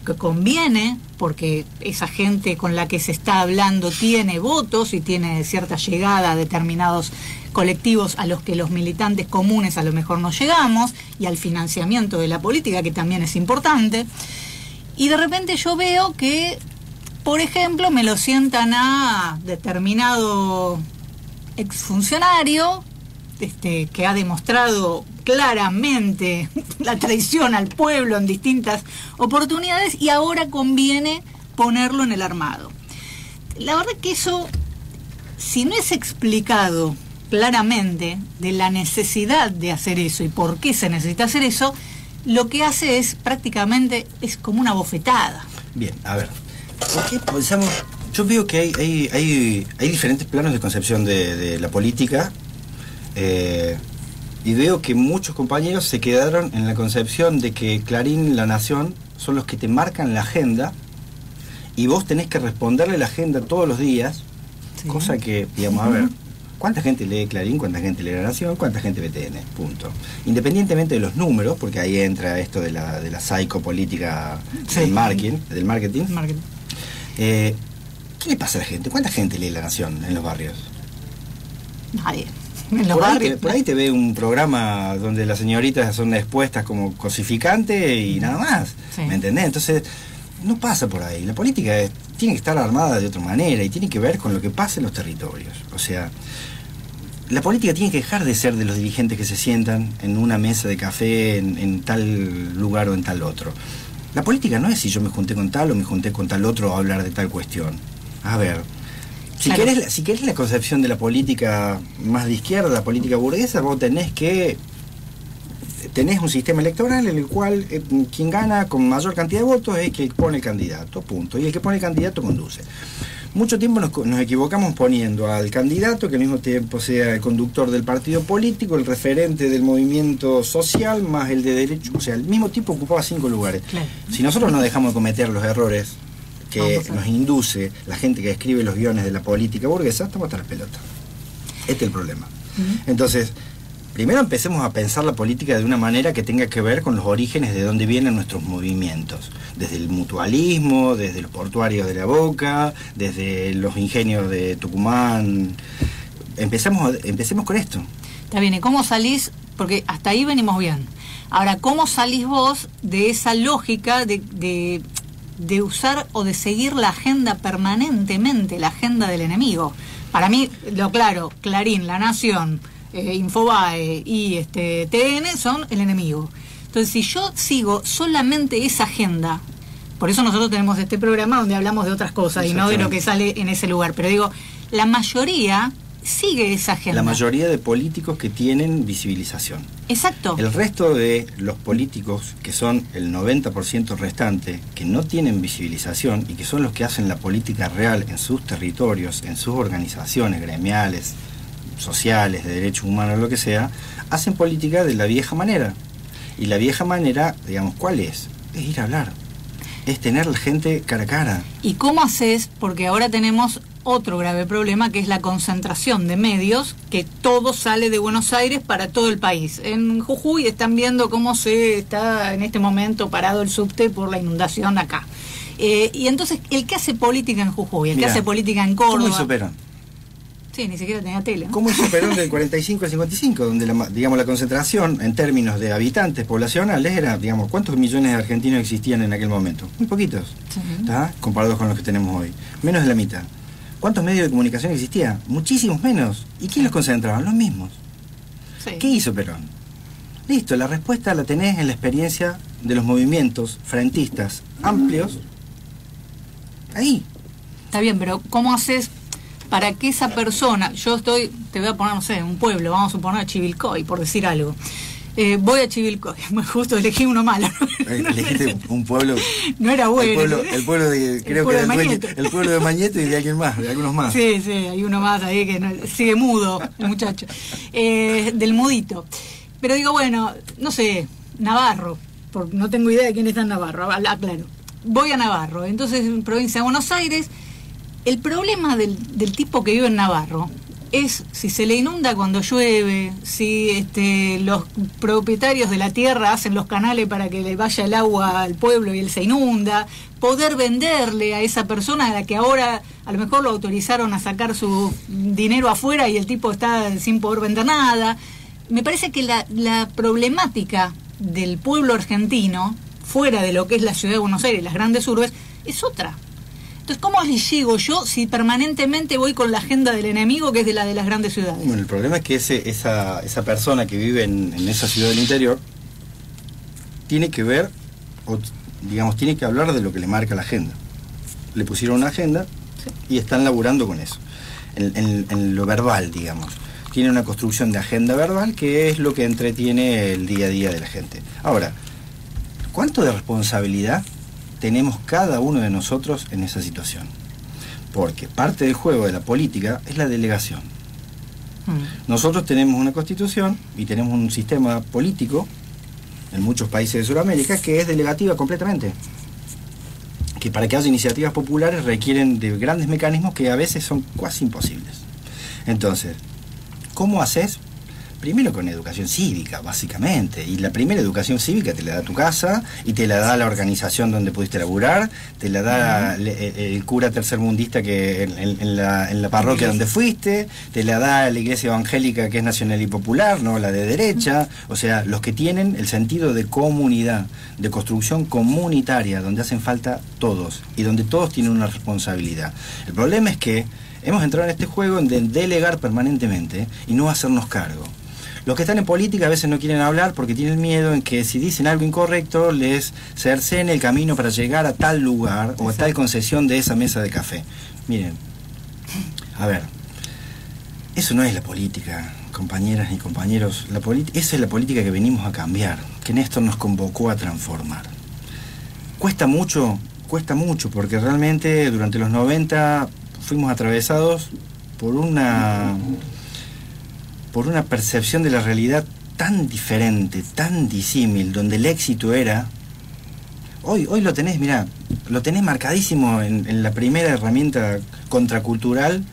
que conviene, porque esa gente con la que se está hablando tiene votos y tiene cierta llegada a determinados colectivos a los que los militantes comunes a lo mejor no llegamos, y al financiamiento de la política, que también es importante, y de repente yo veo que, por ejemplo, me lo sientan a determinado exfuncionario que ha demostrado claramente la traición al pueblo en distintas oportunidades, y ahora conviene ponerlo en el armado. La verdad que eso, si no es explicado claramente de la necesidad de hacer eso y por qué se necesita hacer eso, lo que hace es prácticamente, es como una bofetada. Bien, a ver, ¿por qué pensamos? Yo veo que hay diferentes planos de concepción de la política, y veo que muchos compañeros se quedaron en la concepción de que Clarín y La Nación son los que te marcan la agenda y vos tenés que responderle la agenda todos los días, sí. Cosa que, digamos, a ver, ¿cuánta gente lee Clarín? ¿Cuánta gente lee La Nación? ¿Cuánta gente ve TN? Punto. Independientemente de los números, porque ahí entra esto de la psicopolítica, sí. del marketing. ¿Qué le pasa a la gente? ¿Cuánta gente lee La Nación en los barrios? Nadie. Por ahí te ve un programa donde las señoritas son expuestas como cosificantes y nada más, sí. ¿Me entendés? Entonces, no pasa por ahí. La política tiene que estar armada de otra manera y tiene que ver con lo que pasa en los territorios. O sea, la política tiene que dejar de ser de los dirigentes que se sientan en una mesa de café en tal lugar o en tal otro. La política no es si yo me junté con tal o me junté con tal otro a hablar de tal cuestión. A ver... Si querés la concepción de la política más de izquierda, la política burguesa, vos tenés un sistema electoral en el cual quien gana con mayor cantidad de votos es el que pone el candidato, punto. Y el que pone el candidato conduce. Mucho tiempo nos equivocamos poniendo al candidato que al mismo tiempo sea el conductor del partido político, el referente del movimiento social, más el de derecho. O sea, el mismo tipo ocupaba 5 lugares. Claro. Si nosotros no dejamos de cometer los errores que nos induce la gente que escribe los guiones de la política burguesa, estamos hasta la pelota. Este es el problema. Entonces, primero empecemos a pensar la política de una manera que tenga que ver con los orígenes de dónde vienen nuestros movimientos. Desde el mutualismo, desde los portuarios de La Boca, desde los ingenios de Tucumán. Empecemos con esto. Está bien, ¿y cómo salís? Porque hasta ahí venimos bien. Ahora, ¿cómo salís vos de esa lógica de usar o de seguir la agenda permanentemente, la agenda del enemigo? Para mí, lo claro, Clarín, La Nación, Infobae y TN son el enemigo. Entonces, si yo sigo solamente esa agenda, por eso nosotros tenemos este programa donde hablamos de otras cosas y no de lo que sale en ese lugar, pero digo, la mayoría sigue esa agenda. La mayoría de políticos que tienen visibilización. Exacto. El resto de los políticos, que son el 90% restante, que no tienen visibilización y que son los que hacen la política real en sus territorios, en sus organizaciones gremiales, sociales, de derechos humanos, lo que sea, hacen política de la vieja manera. Y la vieja manera, digamos, ¿cuál es? Es ir a hablar. Es tener la gente cara a cara. ¿Y cómo haces? Porque ahora tenemos otro grave problema, que es la concentración de medios, que todo sale de Buenos Aires para todo el país. En Jujuy están viendo cómo se está en este momento parado el subte por la inundación acá. Y entonces, el que hace política en Jujuy, el que hace política en Córdoba... ¿Cómo hizo Perón? Sí, ni siquiera tenía tele, ¿no? ¿Cómo hizo Perón del 45 al 55? Donde la concentración en términos de habitantes poblacionales era, digamos, ¿cuántos millones de argentinos existían en aquel momento? Muy poquitos, sí. Comparados con los que tenemos hoy. Menos de la mitad. ¿Cuántos medios de comunicación existían? Muchísimos menos. ¿Y quién los concentraban? Los mismos. Sí. ¿Qué hizo Perón? Listo, la respuesta la tenés en la experiencia de los movimientos frentistas amplios. Ahí. Está bien, pero ¿cómo haces para que esa persona, te voy a poner, no sé, un pueblo, vamos a suponer Chivilcoy, por decir algo. Voy a Chivilcoy, justo elegí uno malo. Elegiste un pueblo. No era bueno. El pueblo de, creo que el pueblo de Mañeto y de alguien más, de algunos más. Sí, hay uno más ahí que sigue mudo, el muchacho. Del mudito. Pero digo, bueno, no sé, Navarro, no tengo idea de quién está en Navarro, aclaro. Voy a Navarro, entonces en provincia de Buenos Aires. El problema del tipo que vive en Navarro es si se le inunda cuando llueve, si los propietarios de la tierra hacen los canales para que le vaya el agua al pueblo y él se inunda, poder venderle a esa persona a la que ahora a lo mejor lo autorizaron a sacar su dinero afuera y el tipo está sin poder vender nada. Me parece que la problemática del pueblo argentino, fuera de lo que es la ciudad de Buenos Aires, las grandes urbes, es otra. Entonces, ¿cómo le llego yo si permanentemente voy con la agenda del enemigo, que es de las grandes ciudades? Bueno, el problema es que esa persona que vive en esa ciudad del interior tiene que ver, o digamos, tiene que hablar de lo que le marca la agenda. Le pusieron una agenda y están laburando con eso, en lo verbal, digamos. Tiene una construcción de agenda verbal que es lo que entretiene el día a día de la gente. Ahora, ¿cuánto de responsabilidad tenemos cada uno de nosotros en esa situación? Porque parte del juego de la política es la delegación. Nosotros tenemos una constitución y tenemos un sistema político en muchos países de Sudamérica que es delegativa completamente, que para que haya iniciativas populares requieren de grandes mecanismos que a veces son casi imposibles. Entonces, ¿cómo haces? Primero con educación cívica, básicamente. Y la primera educación cívica te la da tu casa y te la da la organización donde pudiste laburar, te la da el cura tercermundista que en la parroquia donde fuiste, te la da la iglesia evangélica que es nacional y popular, no la de derecha. O sea, los que tienen el sentido de comunidad, de construcción comunitaria, donde hacen falta todos y donde todos tienen una responsabilidad. El problema es que hemos entrado en este juego de delegar permanentemente y no hacernos cargo. Los que están en política a veces no quieren hablar porque tienen miedo en que si dicen algo incorrecto les cercen el camino para llegar a tal lugar o a tal concesión de esa mesa de café. Miren, a ver, eso no es la política, compañeras y compañeros. Esa es la política que venimos a cambiar, que Néstor nos convocó a transformar. Cuesta mucho porque realmente durante los 90 fuimos atravesados por una percepción de la realidad tan diferente, tan disímil, donde el éxito era... Hoy lo tenés, mirá, lo tenés marcadísimo en la primera herramienta contracultural,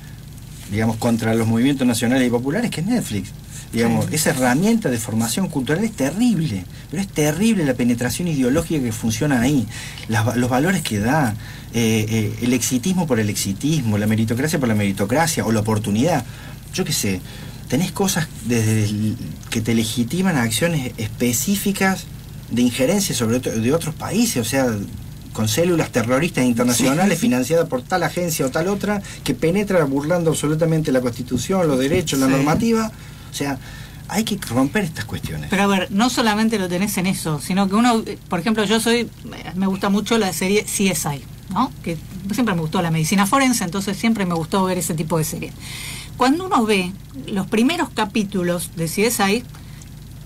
digamos, contra los movimientos nacionales y populares, que es Netflix. Digamos, esa herramienta de formación cultural es terrible, pero es terrible la penetración ideológica que funciona ahí, los valores que da, el exitismo por el exitismo, la meritocracia por la meritocracia, o la oportunidad. Yo qué sé, tenés cosas que te legitiman a acciones específicas de injerencia de otros países, o sea, con células terroristas internacionales financiadas por tal agencia o tal otra, que penetra burlando absolutamente la Constitución, los derechos, la normativa. O sea, hay que romper estas cuestiones. Pero a ver, no solamente lo tenés en eso, sino que uno, por ejemplo, me gusta mucho la serie CSI, ¿no? Que siempre me gustó la medicina forense, entonces siempre me gustó ver ese tipo de series. Cuando uno ve los primeros capítulos de CSI,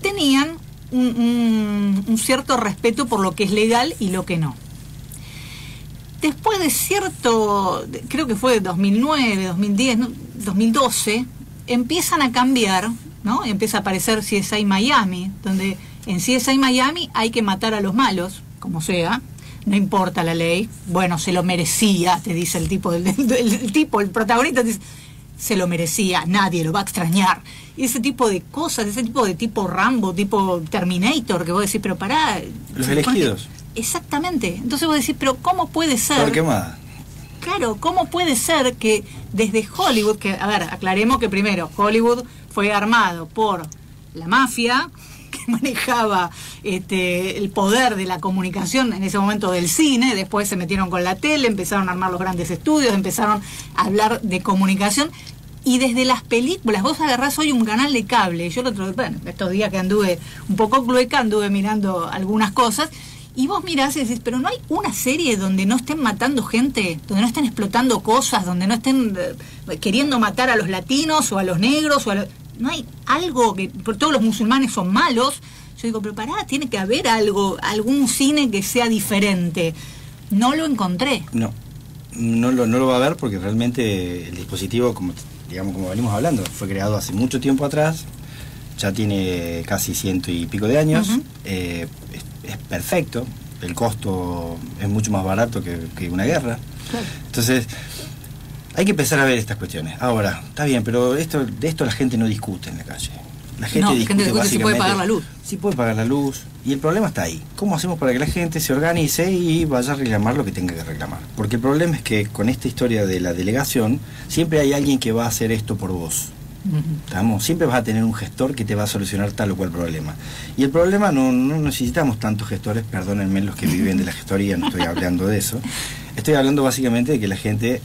tenían un cierto respeto por lo que es legal y lo que no. Después de creo que fue de 2009, 2010, 2012, empiezan a cambiar, ¿no? Empieza a aparecer CSI Miami, donde en CSI Miami hay que matar a los malos, como sea, no importa la ley. Bueno, se lo merecía, te dice el tipo, el protagonista, dice, se lo merecía, nadie lo va a extrañar. Y ese tipo de cosas, ese tipo de tipo Rambo, tipo Terminator, que vos decís, pero pará. Los elegidos. Exactamente. Entonces vos decís, pero ¿cómo puede ser? ¿Por qué más? Claro, ¿cómo puede ser que desde Hollywood, que, a ver, aclaremos que primero, Hollywood fue armado por la mafia, que manejaba el poder de la comunicación en ese momento del cine, después se metieron con la tele, empezaron a armar los grandes estudios, empezaron a hablar de comunicación, y desde las películas, vos agarrás hoy un canal de cable, yo estos días que anduve un poco clueca, anduve mirando algunas cosas, y vos mirás y decís, pero no hay una serie donde no estén matando gente, donde no estén explotando cosas, donde no estén queriendo matar a los latinos o a los negros, no hay algo que, por todos los musulmanes son malos. Yo digo, pero pará, tiene que haber algo, algún cine que sea diferente. No lo encontré. No lo va a haber porque realmente el dispositivo, como venimos hablando, fue creado hace mucho tiempo atrás, ya tiene casi 100 y pico de años. Es perfecto, el costo es mucho más barato que una guerra. Claro. Entonces, hay que empezar a ver estas cuestiones. Ahora, está bien, pero de esto la gente no discute en la calle. La gente discute si puede pagar la luz. Sí puede pagar la luz, y el problema está ahí. ¿Cómo hacemos para que la gente se organice y vaya a reclamar lo que tenga que reclamar? Porque el problema es que con esta historia de la delegación, siempre hay alguien que va a hacer esto por vos. Siempre vas a tener un gestor que te va a solucionar tal o cual problema. Y el problema no necesitamos tantos gestores, perdónenme los que viven de la gestoría, no estoy hablando de eso. Estoy hablando básicamente de que la gente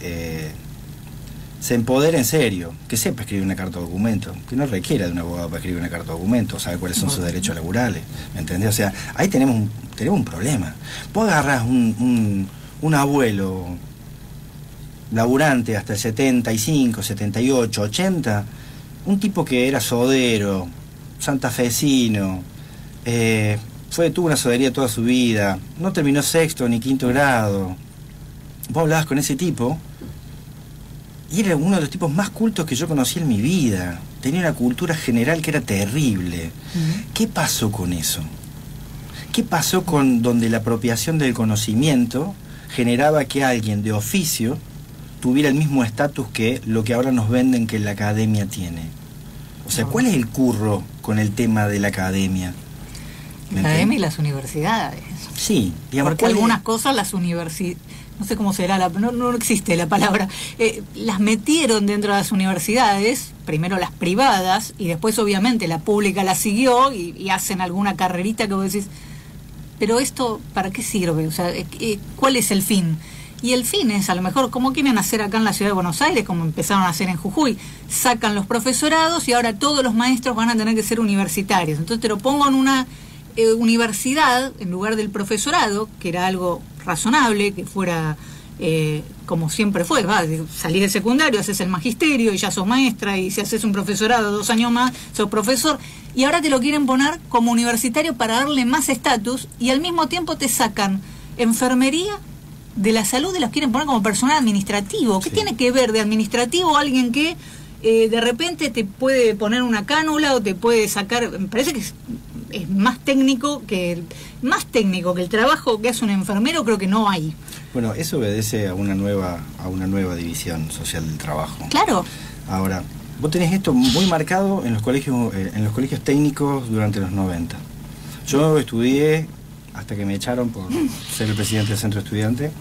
se empodere en serio, que sepa escribir una carta de documento, que no requiera de un abogado para escribir una carta de documento, sabe cuáles son sus derechos laborales, ¿me entendés? O sea, ahí tenemos un problema. Vos agarrás un abuelo laburante hasta el 75, 78, 80, un tipo que era sodero, santafesino, tuvo una sodería toda su vida, no terminó sexto ni quinto grado. Vos hablabas con ese tipo y era uno de los tipos más cultos que yo conocí en mi vida. Tenía una cultura general que era terrible. ¿Qué pasó con eso? ¿Qué pasó con donde la apropiación del conocimiento generaba que alguien de oficio tuviera el mismo estatus que lo que ahora nos venden que la academia tiene? O sea, ¿cuál es el curro con el tema de la academia? La academia y las universidades. Sí, digamos, porque algunas cosas las universidades, no sé cómo será, no existe la palabra, las metieron dentro de las universidades, primero las privadas, y después obviamente la pública la siguió y hacen alguna carrerita que vos decís, pero esto, ¿para qué sirve? O sea, ¿cuál es el fin? Y el fin es, a lo mejor, como quieren hacer acá en la ciudad de Buenos Aires, como empezaron a hacer en Jujuy, sacan los profesorados y ahora todos los maestros van a tener que ser universitarios. Entonces te lo pongo en una universidad en lugar del profesorado, que era algo razonable, que fuera como siempre fue, salís del secundario, haces el magisterio y ya sos maestra, y si haces un profesorado 2 años más, sos profesor, y ahora te lo quieren poner como universitario para darle más estatus, y al mismo tiempo te sacan enfermería de la salud y los quieren poner como personal administrativo. ¿Qué tiene que ver de administrativo alguien que de repente te puede poner una cánula o te puede sacar? Me parece que es más técnico que el trabajo que hace un enfermero, creo que no hay. Bueno, eso obedece a una nueva división social del trabajo. Claro. Ahora, vos tenés esto muy marcado en los colegios técnicos durante los 90. Yo estudié hasta que me echaron por ser el presidente del centro estudiante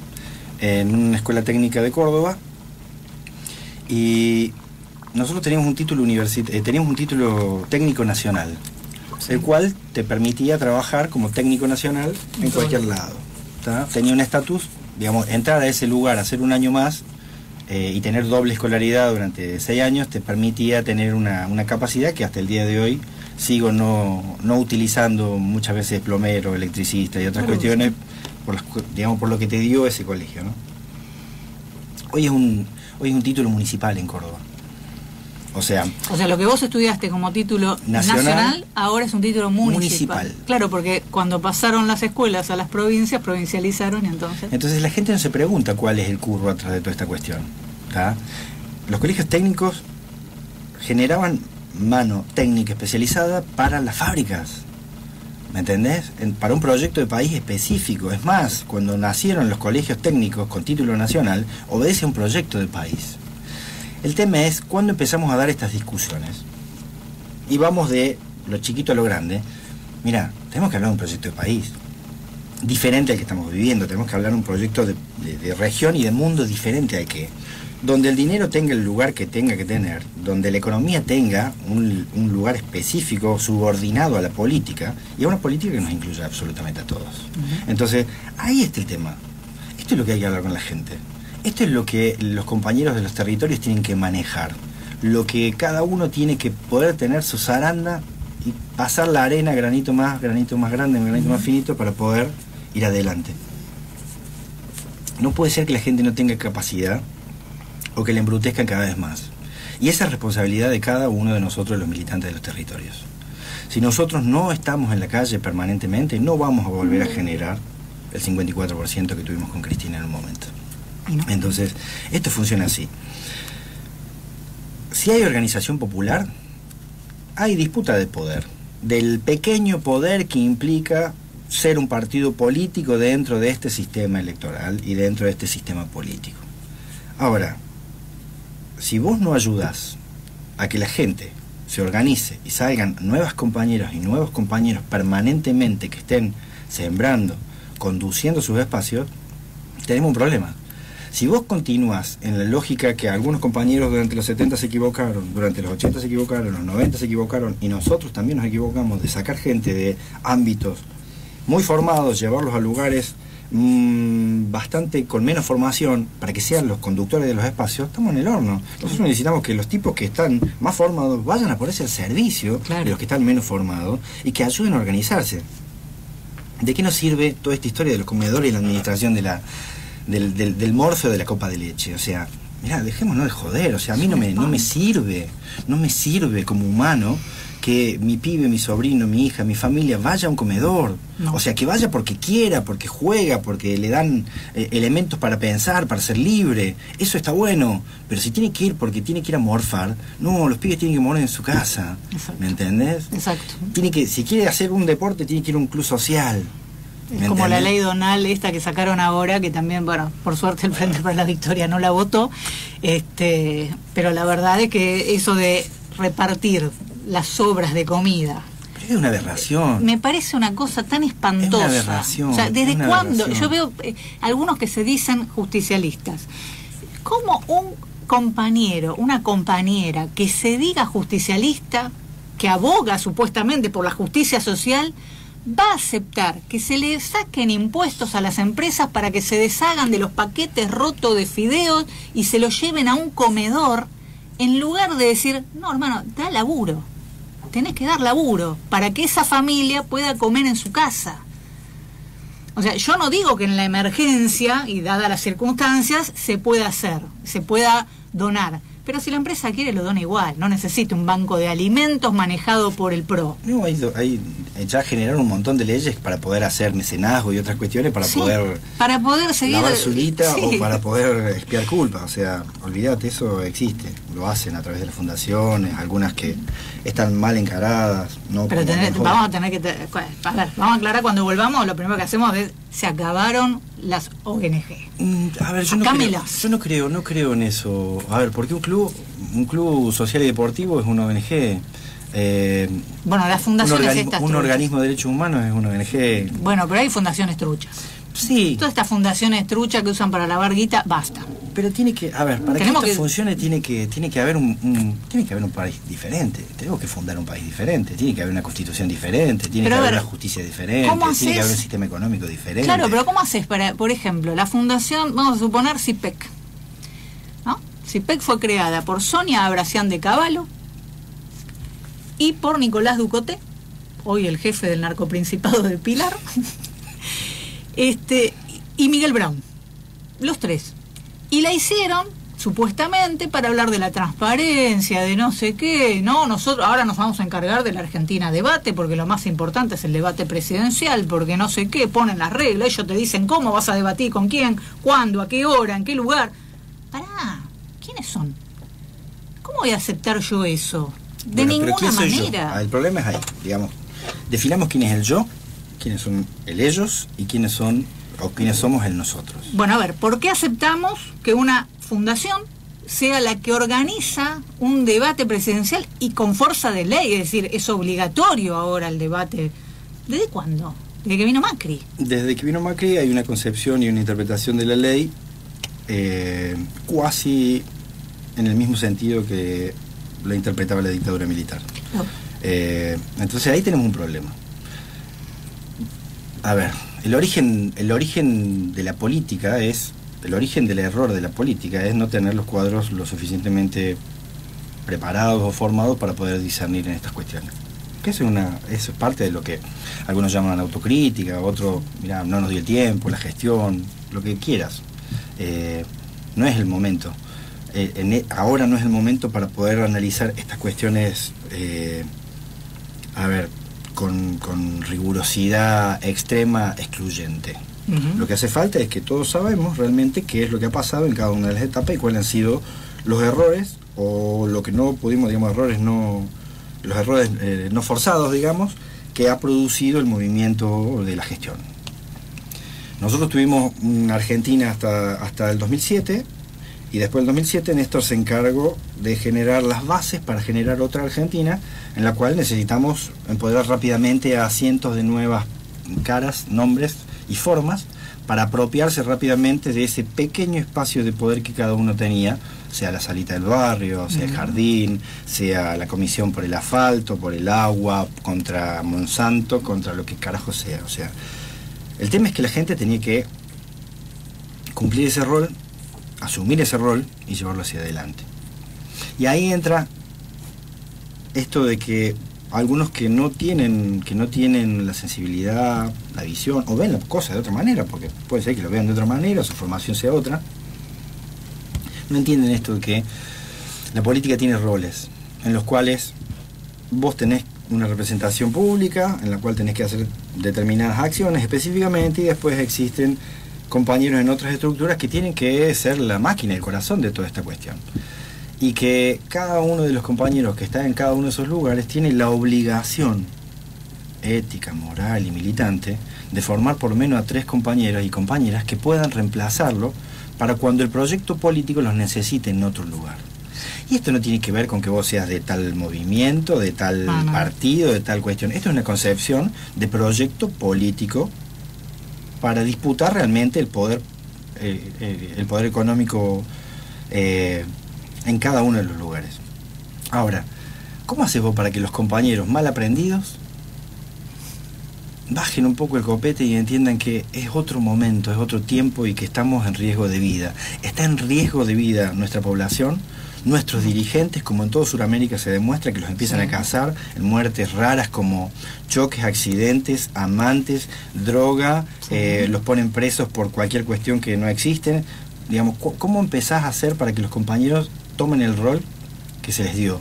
en una escuela técnica de Córdoba, y nosotros teníamos un título técnico nacional, el cual te permitía trabajar como técnico nacional en cualquier lado, ¿tá? Tenía un estatus, digamos, entrar a ese lugar, hacer un año más y tener doble escolaridad durante 6 años te permitía tener una capacidad que hasta el día de hoy sigo no utilizando, muchas veces plomero, electricista y otras cuestiones, por lo que te dio ese colegio, ¿no? Hoy es un título municipal en Córdoba. O sea, lo que vos estudiaste como título nacional ahora es un título municipal. Claro, porque cuando pasaron las escuelas a las provincias, provincializaron, y entonces la gente no se pregunta cuál es el curro atrás de toda esta cuestión, ¿tá? Los colegios técnicos generaban mano técnica especializada para las fábricas. ¿Me entendés? Para un proyecto de país específico. Es más, cuando nacieron los colegios técnicos con título nacional, obedece a un proyecto de país. El tema es cuando empezamos a dar estas discusiones y vamos de lo chiquito a lo grande. Mira, tenemos que hablar de un proyecto de país diferente al que estamos viviendo. Tenemos que hablar de un proyecto de región y de mundo diferente al que, donde el dinero tenga el lugar que tenga que tener, donde la economía tenga un lugar específico subordinado a la política, y a una política que nos incluya absolutamente a todos. Entonces, ahí está el tema. Esto es lo que hay que hablar con la gente. Esto es lo que los compañeros de los territorios tienen que manejar. Lo que cada uno tiene que poder tener su zaranda y pasar la arena granito más grande, granito más finito, para poder ir adelante. No puede ser que la gente no tenga capacidad o que le embrutezcan cada vez más. Y esa es responsabilidad de cada uno de nosotros, los militantes de los territorios. Si nosotros no estamos en la calle permanentemente, no vamos a volver a generar el 54% que tuvimos con Cristina en un momento. Entonces, esto funciona así. Si hay organización popular, hay disputa de poder. Del pequeño poder que implica ser un partido político dentro de este sistema electoral y dentro de este sistema político. Ahora, si vos no ayudás a que la gente se organice y salgan nuevas compañeras y nuevos compañeros permanentemente que estén sembrando, conduciendo sus espacios, tenemos un problema. Si vos continúas en la lógica que algunos compañeros durante los 70 se equivocaron, durante los 80 se equivocaron, los 90 se equivocaron, y nosotros también nos equivocamos de sacar gente de ámbitos muy formados, llevarlos a lugares bastante con menos formación para que sean los conductores de los espacios, estamos en el horno. Nosotros necesitamos que los tipos que están más formados vayan a ponerse al servicio de los que están menos formados y que ayuden a organizarse. ¿De qué nos sirve toda esta historia de los comedores y la administración del morfeo de la copa de leche? O sea, mirá, dejémonos de joder. O sea, a mí no me sirve como humano que mi pibe, mi sobrino, mi hija, mi familia vaya a un comedor. No. O sea, que vaya porque quiera, porque juega, porque le dan elementos para pensar, para ser libre. Eso está bueno. Pero si tiene que ir porque tiene que ir a morfar, no, los pibes tienen que morir en su casa. Exacto. ¿Me entendés? Exacto. Si quiere hacer un deporte, tiene que ir a un club social. Es como la ley Donal esta que sacaron ahora, que también, bueno, por suerte el Frente para la Victoria no la votó, pero la verdad es que eso de repartir las sobras de comida, pero es una aberración. Me parece una cosa tan espantosa. Es una aberración. O sea, ¿desde cuándo? Yo veo algunos que se dicen justicialistas. ¿Cómo un compañero, una compañera que se diga justicialista, que aboga supuestamente por la justicia social, va a aceptar que se le saquen impuestos a las empresas para que se deshagan de los paquetes rotos de fideos y se los lleven a un comedor, en lugar de decir, no, hermano, da laburo, tenés que dar laburo para que esa familia pueda comer en su casa? O sea, yo no digo que en la emergencia y dadas las circunstancias se pueda hacer, se pueda donar, pero si la empresa quiere lo dona igual, no necesita un banco de alimentos manejado por el PRO. No, hay ya generaron un montón de leyes para poder hacer mecenazgo y otras cuestiones para poder seguir lavar su guita o para poder expiar culpa. O sea, olvídate, eso existe. Lo hacen a través de las fundaciones, algunas que están mal encaradas. No, pero vamos a tener que... vamos a aclarar, cuando volvamos, lo primero que hacemos es, se acabaron las ONG. A ver, yo no creo en eso. A ver, porque un club social y deportivo es una ONG. Bueno, las fundaciones un organismo de derechos humanos es una ONG. Bueno, pero hay fundaciones truchas. Sí. Todas estas fundaciones truchas que usan para lavar guita, basta. Pero tiene que, a ver, para que esto funcione tiene que haber un país diferente. Tenemos que fundar un país diferente, tiene que haber una constitución diferente, tiene que haber una justicia diferente, tiene que haber un sistema económico diferente. Claro, pero ¿cómo haces para, por ejemplo, la fundación, vamos a suponer CIPEC, ¿no? CIPEC fue creada por Sonia Abracián de Cavallo y por Nicolás Ducoté, hoy el jefe del narcoprincipado del Pilar, y Miguel Brown, los tres. Y la hicieron supuestamente para hablar de la transparencia, de no sé qué. No, nosotros ahora nos vamos a encargar de la Argentina Debate, porque lo más importante es el debate presidencial, porque no sé qué, ponen las reglas, ellos te dicen cómo vas a debatir, con quién, cuándo, a qué hora, en qué lugar. Pará, ¿quiénes son? ¿Cómo voy a aceptar yo eso? De ninguna manera. El problema es ahí, digamos. Definamos quién es el yo, quiénes son el ellos y quiénes somos el nosotros. Bueno, a ver, ¿por qué aceptamos que una fundación sea la que organiza un debate presidencial y con fuerza de ley? Es decir, es obligatorio ahora el debate. ¿Desde cuándo? ¿Desde que vino Macri? Desde que vino Macri hay una concepción y una interpretación de la ley cuasi en el mismo sentido que la interpretaba la dictadura militar. No. Entonces ahí tenemos un problema. A ver, el origen de la política es, el origen del error de la política es no tener los cuadros lo suficientemente preparados o formados para poder discernir en estas cuestiones. Que eso es parte de lo que algunos llaman autocrítica, otros, mirá, no nos dio el tiempo, la gestión, lo que quieras. No es el momento. Ahora no es el momento para poder analizar estas cuestiones, con rigurosidad extrema, excluyente. Lo que hace falta es que todos sabemos realmente qué es lo que ha pasado en cada una de las etapas y cuáles han sido los errores, o lo que no pudimos, digamos, los errores no forzados, digamos, que ha producido el movimiento de la gestión. Nosotros tuvimos una Argentina hasta el 2007, y después del 2007 Néstor se encargó de generar las bases para generar otra Argentina, en la cual necesitamos empoderar rápidamente a cientos de nuevas caras, nombres y formas, para apropiarse rápidamente de ese pequeño espacio de poder que cada uno tenía, sea la salita del barrio, sea el jardín, sea la comisión por el asfalto, por el agua, contra Monsanto, contra lo que carajo sea. O sea, el tema es que la gente tenía que cumplir ese rol, asumir ese rol y llevarlo hacia adelante. Y ahí entra esto de que algunos que no tienen la sensibilidad, la visión, o ven la cosa de otra manera, porque puede ser que lo vean de otra manera, su formación sea otra, no entienden esto de que la política tiene roles, en los cuales vos tenés una representación pública, en la cual tenés que hacer determinadas acciones específicamente, y después existen compañeros en otras estructuras que tienen que ser la máquina, el corazón de toda esta cuestión. Y que cada uno de los compañeros que está en cada uno de esos lugares tiene la obligación ética, moral y militante de formar por lo menos a 3 compañeros y compañeras que puedan reemplazarlo para cuando el proyecto político los necesite en otro lugar. Y esto no tiene que ver con que vos seas de tal movimiento, de tal partido, de tal cuestión. Esto es una concepción de proyecto político para disputar realmente el poder económico en cada uno de los lugares. Ahora, ¿cómo haces vos para que los compañeros mal aprendidos bajen un poco el copete y entiendan que es otro momento, es otro tiempo y que estamos en riesgo de vida? Está en riesgo de vida nuestra población, nuestros dirigentes, como en toda Sudamérica se demuestra que los empiezan a cazar en muertes raras como choques, accidentes, amantes, droga, los ponen presos por cualquier cuestión que no existen. Digamos, ¿cómo empezás a hacer para que los compañeros tomen el rol que se les dio?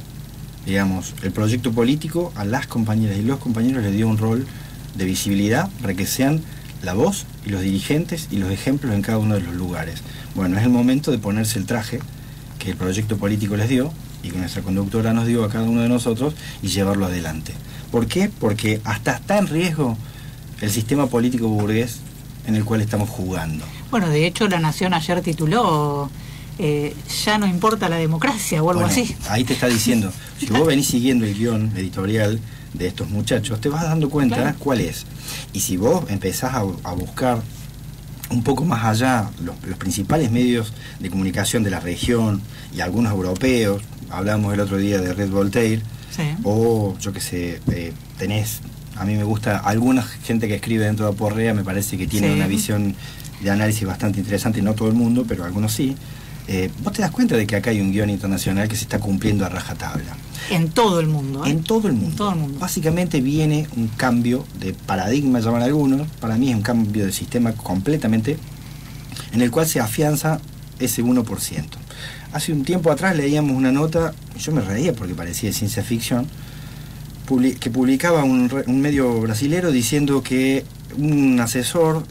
Digamos, el proyecto político a las compañeras y los compañeros les dio un rol de visibilidad para que sean la voz y los dirigentes y los ejemplos en cada uno de los lugares. Bueno, es el momento de ponerse el traje que el proyecto político les dio y que nuestra conductora nos dio a cada uno de nosotros y llevarlo adelante. ¿Por qué? Porque hasta está en riesgo el sistema político burgués en el cual estamos jugando. Bueno, de hecho La Nación ayer tituló ya no importa la democracia o algo así. Ahí te está diciendo, si vos venís siguiendo el guión editorial de estos muchachos, te vas dando cuenta cuál es. Y si vos empezás a buscar un poco más allá los principales medios de comunicación de la región y algunos europeos, hablamos el otro día de Red Voltaire, o yo qué sé, tenés, a mí me gusta, alguna gente que escribe dentro de Aporrea me parece que tiene una visión de análisis bastante interesante, no todo el mundo, pero algunos sí. Vos te das cuenta de que acá hay un guión internacional que se está cumpliendo a rajatabla. En todo el mundo. En todo el mundo. En todo el mundo. Básicamente viene un cambio de paradigma, llaman algunos, para mí es un cambio de sistema completamente, en el cual se afianza ese 1%. Hace un tiempo atrás leíamos una nota, yo me reía porque parecía de ciencia ficción, que publicaba un medio brasilero diciendo que un asesor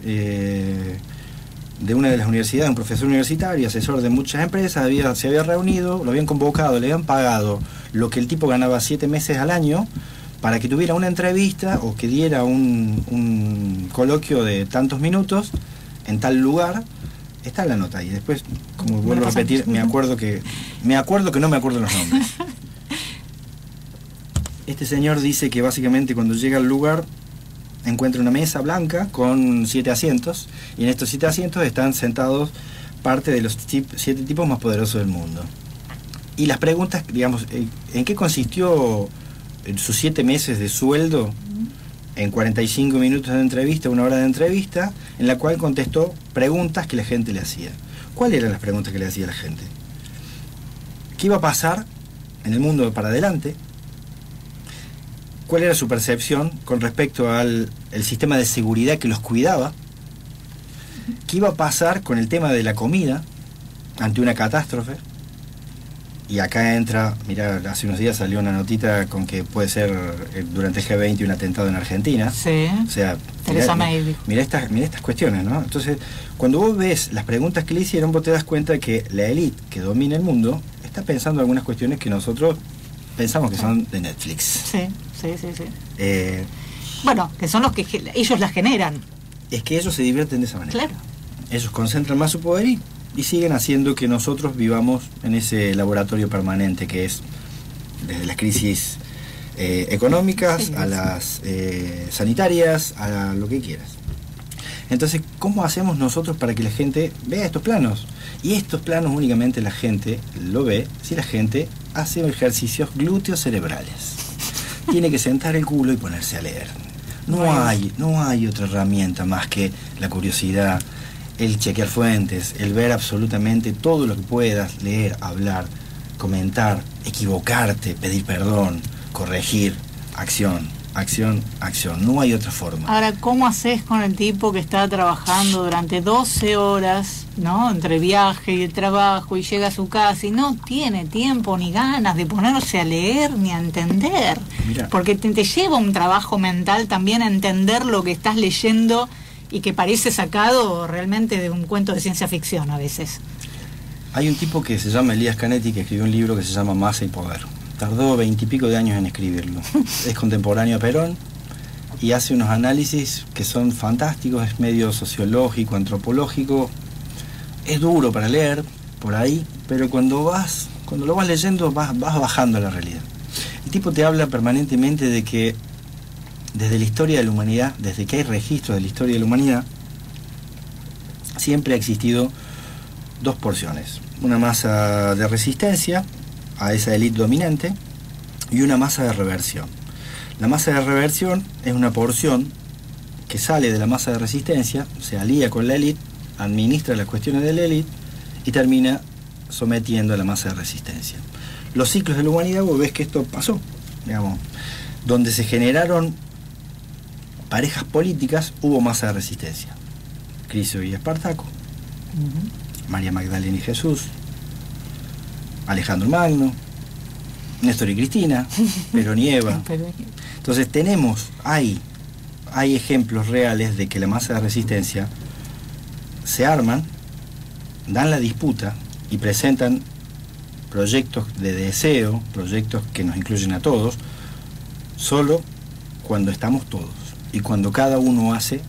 de una de las universidades, un profesor universitario, asesor de muchas empresas, se había reunido, lo habían convocado, le habían pagado lo que el tipo ganaba 7 meses al año para que tuviera una entrevista o que diera un coloquio de tantos minutos en tal lugar. Está en la nota ahí. Después, como vuelvo a repetir, me acuerdo que no me acuerdo los nombres. Este señor dice que básicamente cuando llega al lugar encuentra una mesa blanca con 7 asientos, y en estos 7 asientos están sentados parte de los 7 tipos más poderosos del mundo. Y las preguntas, digamos, ¿en qué consistió sus 7 meses de sueldo? En 45 minutos de entrevista, 1 hora de entrevista, en la cual contestó preguntas que la gente le hacía. ¿Cuáles eran las preguntas que le hacía la gente? ¿Qué iba a pasar en el mundo para adelante? ¿Cuál era su percepción con respecto al sistema de seguridad que los cuidaba? ¿Qué iba a pasar con el tema de la comida ante una catástrofe? Y acá entra, mira, hace unos días salió una notita con que puede ser durante el G20 un atentado en Argentina. Sí. O sea, Teresa May dijo. Mira estas cuestiones, ¿no? Entonces, cuando vos ves las preguntas que le hicieron, vos te das cuenta que la élite que domina el mundo está pensando algunas cuestiones que nosotros pensamos que son de Netflix. Sí. Bueno, que son los que ellos las generan. Es que ellos se divierten de esa manera. Claro. Ellos concentran más su poder y siguen haciendo que nosotros vivamos en ese laboratorio permanente que es desde las crisis económicas, sí, a las sanitarias, a lo que quieras. Entonces, ¿cómo hacemos nosotros para que la gente vea estos planos? Y estos planos únicamente la gente lo ve si la gente hace ejercicios glúteos cerebrales. Tiene que sentar el culo y ponerse a leer. No hay otra herramienta más que la curiosidad, el chequear fuentes, el ver absolutamente todo lo que puedas, leer, hablar, comentar, equivocarte, pedir perdón, corregir, acción. No hay otra forma. Ahora, ¿cómo haces con el tipo que está trabajando durante 12 horas, ¿no? Entre viaje y el trabajo, y llega a su casa y no tiene tiempo ni ganas de ponerse a leer ni a entender? Mirá. Porque te lleva un trabajo mental también a entender lo que estás leyendo y que parece sacado realmente de un cuento de ciencia ficción a veces. Hay un tipo que se llama Elías Canetti que escribió un libro que se llama Masa y Poder. Tardó 20 y pico de años en escribirlo. Es contemporáneo a Perón y hace unos análisis que son fantásticos, es medio sociológico, antropológico. Es duro para leer por ahí, pero cuando lo vas leyendo vas bajando a la realidad. El tipo te habla permanentemente de que desde la historia de la humanidad, desde que hay registros de la historia de la humanidad, siempre ha existido 2 porciones. Una masa de resistencia a esa élite dominante y una masa de reversión. La masa de reversión es una porción que sale de la masa de resistencia, se alía con la élite, administra las cuestiones de la élite y termina sometiendo a la masa de resistencia. Los ciclos de la humanidad, vos ves que esto pasó, digamos, donde se generaron parejas políticas, hubo masa de resistencia. Cristo y Espartaco, María Magdalena y Jesús, Alejandro Magno, Néstor y Cristina, Perón y Eva. Entonces hay ejemplos reales de que la masa de resistencia se arman, dan la disputa y presentan proyectos de deseo, proyectos que nos incluyen a todos, solo cuando estamos todos y cuando cada uno hace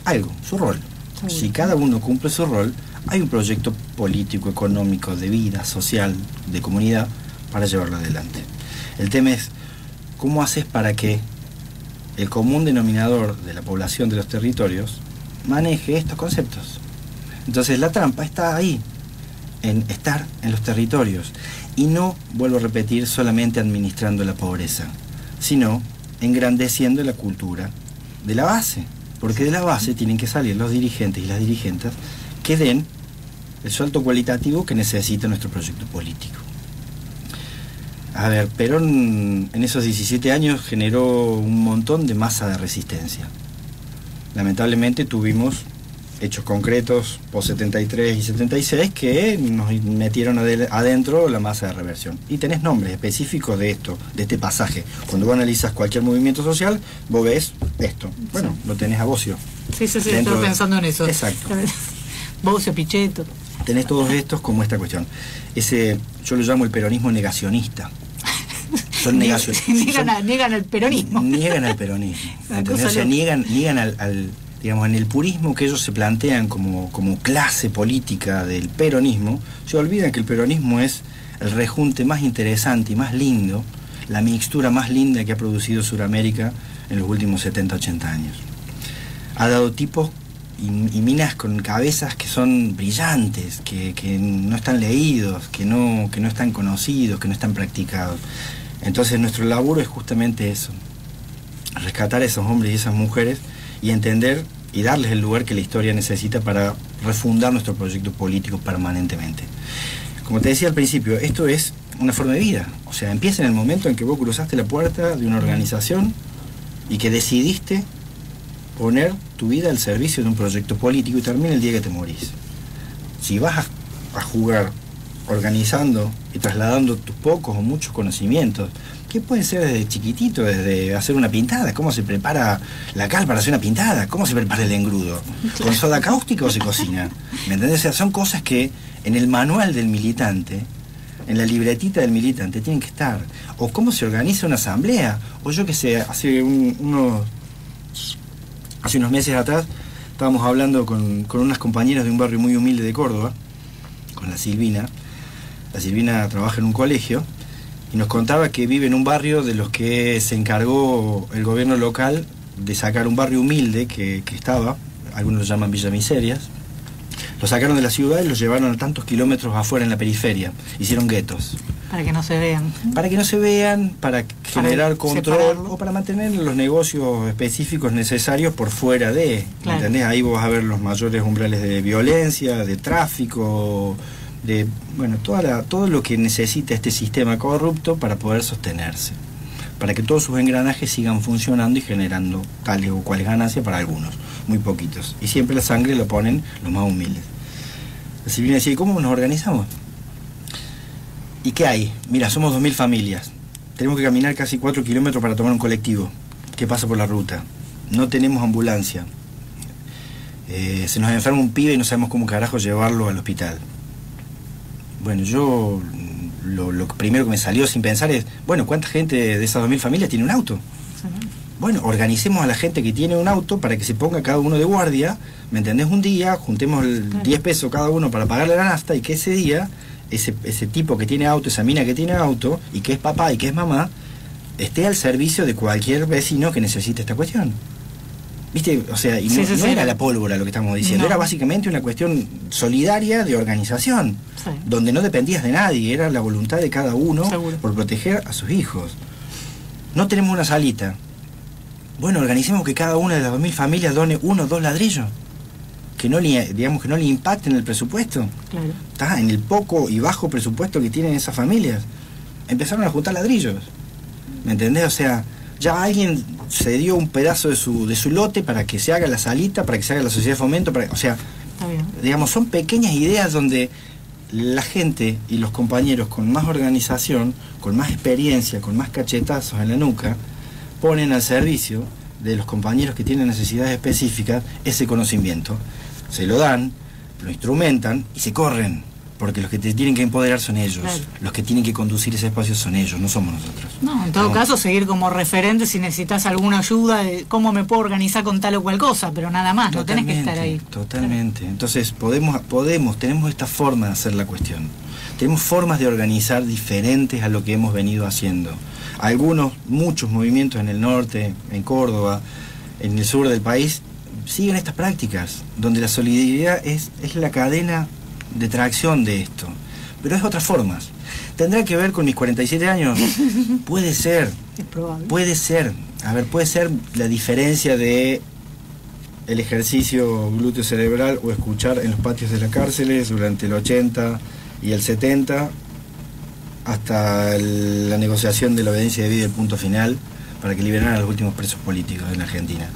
algo, su rol. Si cada uno cumple su rol, hay un proyecto político, económico, de vida, social, de comunidad, para llevarlo adelante. El tema es, ¿cómo haces para que el común denominador de la población de los territorios maneje estos conceptos? Entonces la trampa está ahí, en estar en los territorios, y no, vuelvo a repetir, solamente administrando la pobreza, sino engrandeciendo la cultura de la base, porque de la base tienen que salir los dirigentes y las dirigentes que den el salto cualitativo que necesita nuestro proyecto político. A ver, Perón en esos 17 años generó un montón de masa de resistencia. Lamentablemente tuvimos hechos concretos post 73 y 76 que nos metieron adentro la masa de reversión. Y tenés nombres específicos de esto, de este pasaje. Cuando vos analizas cualquier movimiento social, vos ves esto. Bueno, lo tenés a Bossio. Sí, estoy pensando en eso. Exacto. Bouce, Pichetto. Tenés todos estos como esta cuestión. Yo lo llamo el peronismo negacionista. Son negacionistas. Niegan el peronismo. Niegan al peronismo. O sea, niegan al digamos, en el purismo que ellos se plantean como clase política del peronismo, se olvidan que el peronismo es el rejunte más interesante y más lindo, la mixtura más linda que ha producido Sudamérica en los últimos 70, 80 años. Ha dado tipos y minas con cabezas que son brillantes, que no están leídos, que no están conocidos, que no están practicados. Entonces nuestro laburo es justamente eso, rescatar a esos hombres y esas mujeres y entender y darles el lugar que la historia necesita para refundar nuestro proyecto político permanentemente. Como te decía al principio, esto es una forma de vida. O sea, empieza en el momento en que vos cruzaste la puerta de una organización y que decidiste poner tu vida al servicio de un proyecto político y termina el día que te morís. Si vas a jugar organizando y trasladando tus pocos o muchos conocimientos, que puede ser desde chiquitito, desde hacer una pintada, cómo se prepara la cal para hacer una pintada, cómo se prepara el engrudo, con soda cáustica o se cocina, ¿me entendés? O sea, son cosas que en el manual del militante, en la libretita del militante tienen que estar, o cómo se organiza una asamblea, o yo que sé, hace unos meses atrás estábamos hablando con unas compañeras de un barrio muy humilde de Córdoba, con la Silvina. La Silvina trabaja en un colegio y nos contaba que vive en un barrio de los que se encargó el gobierno local de sacar un barrio humilde que estaba, algunos lo llaman Villa Miserias, lo sacaron de la ciudad y lo llevaron a tantos kilómetros afuera en la periferia, hicieron guetos. Para que no se vean. Para que no se vean, para generar control separarlo. O para mantener los negocios específicos necesarios por fuera de, claro. ¿Entendés? Ahí vos vas a ver los mayores umbrales de violencia, de tráfico, de, bueno, todo lo que necesita este sistema corrupto para poder sostenerse, para que todos sus engranajes sigan funcionando y generando tales o cuales ganancias para algunos, muy poquitos. Y siempre la sangre lo ponen los más humildes. La Silvina decía, ¿y cómo nos organizamos? ¿Y qué hay? Mira, somos 2.000 familias. Tenemos que caminar casi 4 kilómetros para tomar un colectivo que pasa por la ruta. No tenemos ambulancia. Se nos enferma un pibe y no sabemos cómo carajo llevarlo al hospital. Bueno, yo lo primero que me salió sin pensar es, bueno, ¿cuánta gente de esas 2.000 familias tiene un auto? Bueno, organicemos a la gente que tiene un auto para que se ponga cada uno de guardia, ¿me entendés? Un día, juntemos 10 pesos cada uno para pagarle la nafta y que ese día, ese tipo que tiene auto, esa mina que tiene auto, y que es papá y que es mamá, esté al servicio de cualquier vecino que necesite esta cuestión. ¿Viste? O sea, y no era la pólvora lo que estamos diciendo, era básicamente una cuestión solidaria de organización, donde no dependías de nadie, era la voluntad de cada uno por proteger a sus hijos. No tenemos una salita. Bueno, organicemos que cada una de las 2.000 familias done 1 o 2 ladrillos, que no le impacten el presupuesto. Claro. Está en el poco y bajo presupuesto que tienen esas familias. Empezaron a juntar ladrillos, ¿me entendés? O sea, ya alguien se dio un pedazo de su lote para que se haga la salita, para que se haga la sociedad de fomento, o sea, digamos, son pequeñas ideas donde la gente y los compañeros con más organización, con más experiencia, con más cachetazos en la nuca, ponen al servicio de los compañeros que tienen necesidades específicas ese conocimiento, se lo dan, lo instrumentan y se corren, porque los que te tienen que empoderar son ellos, los que tienen que conducir ese espacio son ellos, no somos nosotros. No, en todo caso seguir como referente si necesitas alguna ayuda de cómo me puedo organizar con tal o cual cosa, pero nada más, no tenés que estar ahí. Totalmente, entonces tenemos esta forma de hacer la cuestión, tenemos formas de organizar diferentes a lo que hemos venido haciendo. Muchos movimientos en el norte, en Córdoba, en el sur del país, siguen estas prácticas, donde la solidaridad es la cadena de tracción de esto, pero es otras formas. ¿Tendrá que ver con mis 47 años? Puede ser, es probable. Puede ser la diferencia de el ejercicio glúteo cerebral o escuchar en los patios de las cárceles durante el 80 y el 70 hasta la negociación de la obediencia debida y el punto final para que liberaran a los últimos presos políticos en la Argentina.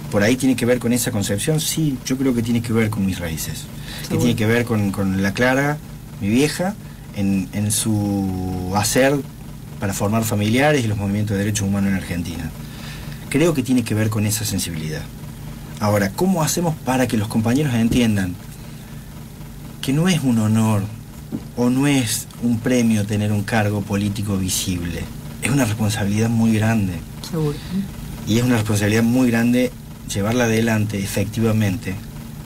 Por ahí tiene que ver con esa concepción, sí, yo creo que tiene que ver con mis raíces, que tiene que ver con la Clara, mi vieja, en su hacer para formar familiares y los movimientos de derechos humanos en Argentina. Creo que tiene que ver con esa sensibilidad. Ahora, ¿cómo hacemos para que los compañeros entiendan que no es un honor o no es un premio tener un cargo político visible. Es una responsabilidad muy grande. Seguro. Y es una responsabilidad muy grande llevarla adelante efectivamente,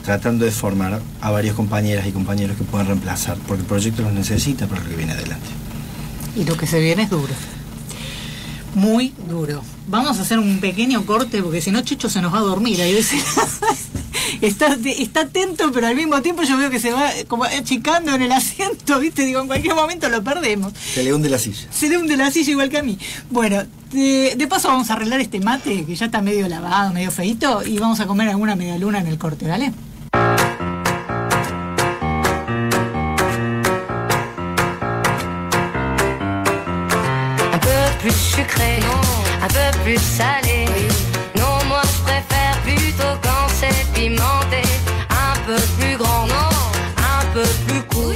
tratando de formar a varias compañeras y compañeros que puedan reemplazar, porque el proyecto los necesita para lo que viene adelante. Y lo que se viene es duro. Muy duro. Vamos a hacer un pequeño corte porque si no Chicho se nos va a dormir. Ahí está atento, pero al mismo tiempo yo veo que se va como achicando en el asiento, ¿viste? Digo, en cualquier momento lo perdemos. Se le hunde la silla. Se le hunde la silla igual que a mí. Bueno, de paso vamos a arreglar este mate que ya está medio lavado, medio feíto, y vamos a comer alguna media luna en el corte, ¿vale? Plus sucré, un peu plus salé. Non, moi je préfère plutôt quand c'est pimenté. Un peu plus grand, non, un peu plus court.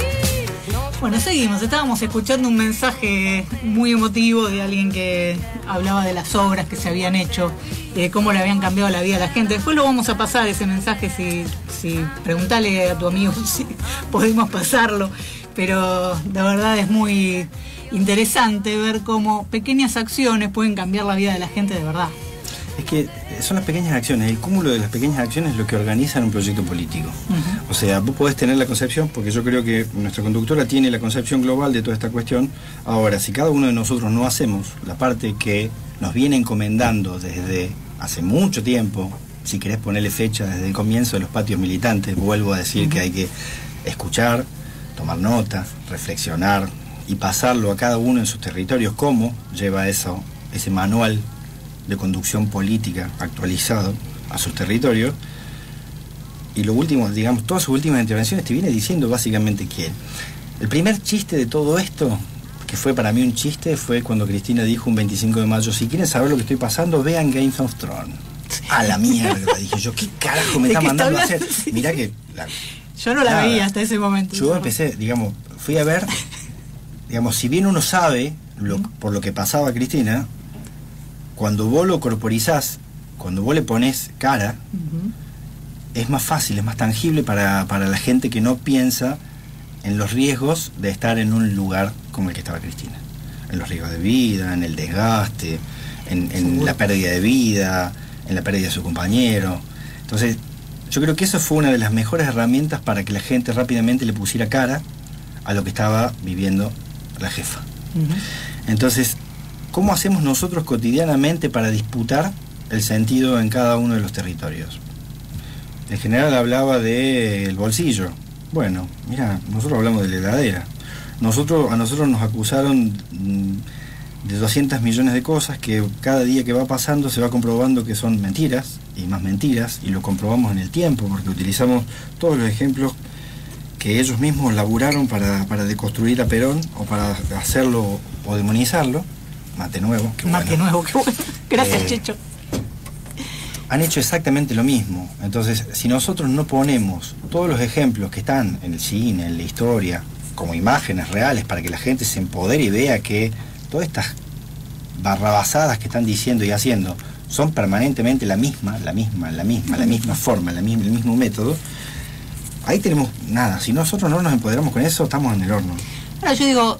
Bueno, seguimos. Estábamos escuchando un mensaje muy emotivo de alguien que hablaba de las obras que se habían hecho, de cómo le habían cambiado la vida a la gente. Después lo vamos a pasar ese mensaje, si preguntale a tu amigo si podemos pasarlo. Pero de verdad es muy interesante ver cómo pequeñas acciones pueden cambiar la vida de la gente de verdad. Es que son las pequeñas acciones, el cúmulo de las pequeñas acciones es lo que organizan un proyecto político. O sea, vos podés tener la concepción, porque yo creo que nuestra conductora tiene la concepción global de toda esta cuestión. Ahora, si cada uno de nosotros no hacemos la parte que nos viene encomendando desde hace mucho tiempo, si querés ponerle fecha desde el comienzo de los patios militantes, vuelvo a decir que hay que escuchar, tomar nota, reflexionar y pasarlo a cada uno en sus territorios, cómo lleva eso, ese manual de conducción política actualizado a sus territorios. Y lo último, digamos, todas sus últimas intervenciones te viene diciendo básicamente que el primer chiste de todo esto, que fue para mí un chiste, fue cuando Cristina dijo un 25 de mayo, si quieren saber lo que estoy pasando, vean Game of Thrones. A la mierda, dije yo, ¿qué carajo me está mandando a hacer? Mirá que... Yo no la veía hasta ese momento. Yo empecé, digamos, fui a ver, digamos, si bien uno sabe por lo que pasaba a Cristina, cuando vos lo corporizás, cuando vos le pones cara, es más fácil, es más tangible para la gente que no piensa en los riesgos de estar en un lugar como el que estaba Cristina. En los riesgos de vida, en el desgaste, en la pérdida de vida, en la pérdida de su compañero. Entonces, yo creo que eso fue una de las mejores herramientas para que la gente rápidamente le pusiera cara a lo que estaba viviendo la jefa. Entonces, ¿cómo hacemos nosotros cotidianamente para disputar el sentido en cada uno de los territorios? El general hablaba del bolsillo. Bueno, mira, nosotros hablamos de la heladera. A nosotros nos acusaron de 200 millones de cosas que cada día que va pasando se va comprobando que son mentiras y más mentiras, y lo comprobamos en el tiempo porque utilizamos todos los ejemplos que ellos mismos laburaron para deconstruir a Perón o para hacerlo o demonizarlo. Mate nuevo, qué bueno. Mate nuevo, qué bueno. Gracias, Checho. Han hecho exactamente lo mismo. Entonces, si nosotros no ponemos todos los ejemplos que están en el cine, en la historia, como imágenes reales para que la gente se empodere y vea que todas estas barrabasadas que están diciendo y haciendo son permanentemente la misma forma, el mismo método, ahí tenemos nada. Si nosotros no nos empoderamos con eso, estamos en el horno. Ahora yo digo,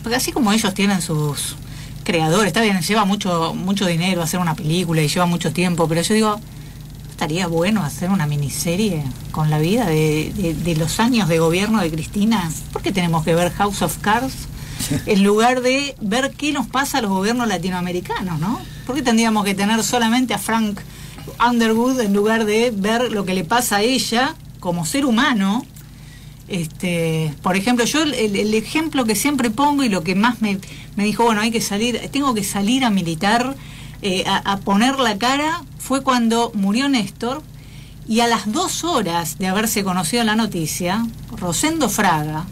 porque así como ellos tienen sus creadores, está bien, lleva mucho dinero hacer una película y lleva mucho tiempo, pero yo digo, estaría bueno hacer una miniserie con la vida de los años de gobierno de Cristina. ¿Por qué tenemos que ver House of Cards en lugar de ver qué nos pasa a los gobiernos latinoamericanos, ¿no? ¿Por qué tendríamos que tener solamente a Frank Underwood en lugar de ver lo que le pasa a ella como ser humano? Por ejemplo, yo el ejemplo que siempre pongo y lo que más me dijo, bueno, tengo que salir a militar, a poner la cara, fue cuando murió Néstor, y a las 2 horas de haberse conocido la noticia, Rosendo Fraga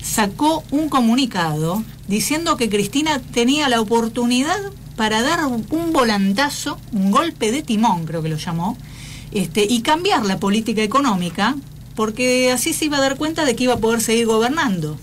sacó un comunicado diciendo que Cristina tenía la oportunidad para dar un volantazo, un golpe de timón, creo que lo llamó, y cambiar la política económica, porque así se iba a dar cuenta de que iba a poder seguir gobernando.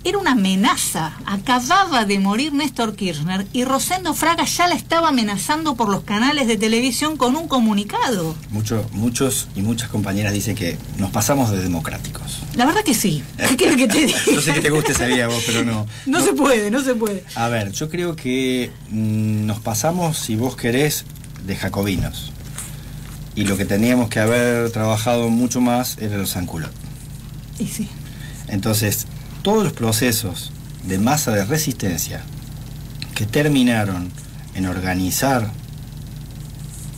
era una amenaza. Acababa de morir Néstor Kirchner y Rosendo Fraga ya la estaba amenazando por los canales de televisión con un comunicado. Muchos y muchas compañeras dicen que nos pasamos de democráticos. La verdad que sí. ¿Qué quieres que te diga? Yo sé que te gusta esa idea vos, pero no. No se puede. A ver, yo creo que nos pasamos, si vos querés, de jacobinos. Y lo que teníamos que haber trabajado mucho más era los sans-culottes. Y sí. Entonces, todos los procesos de masa de resistencia que terminaron en organizar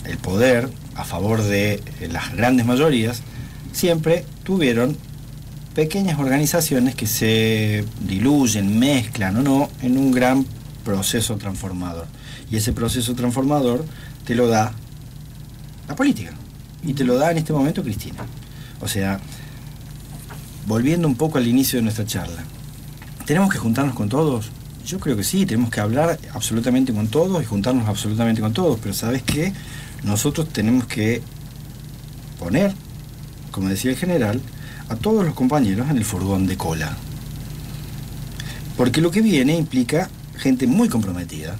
el poder a favor de las grandes mayorías, siempre tuvieron pequeñas organizaciones que se diluyen, mezclan o no, en un gran proceso transformador. Y ese proceso transformador te lo da la política. Y te lo da en este momento Cristina. O sea, volviendo un poco al inicio de nuestra charla, ¿tenemos que juntarnos con todos? Yo creo que sí, tenemos que hablar absolutamente con todos y juntarnos absolutamente con todos, pero ¿sabes qué? Nosotros tenemos que poner, como decía el general, a todos los compañeros en el furgón de cola. Porque lo que viene implica gente muy comprometida,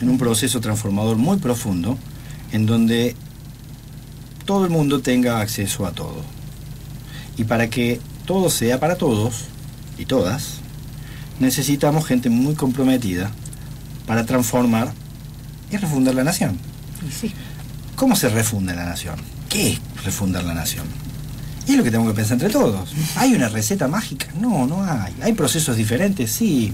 en un proceso transformador muy profundo, en donde todo el mundo tenga acceso a todo. Y para que todo sea para todos y todas, necesitamos gente muy comprometida para transformar y refundar la nación. Sí. ¿Cómo se refunda la nación? ¿Qué es refundar la nación? Y es lo que tenemos que pensar entre todos. ¿Hay una receta mágica? No, no hay. ¿Hay procesos diferentes? Sí.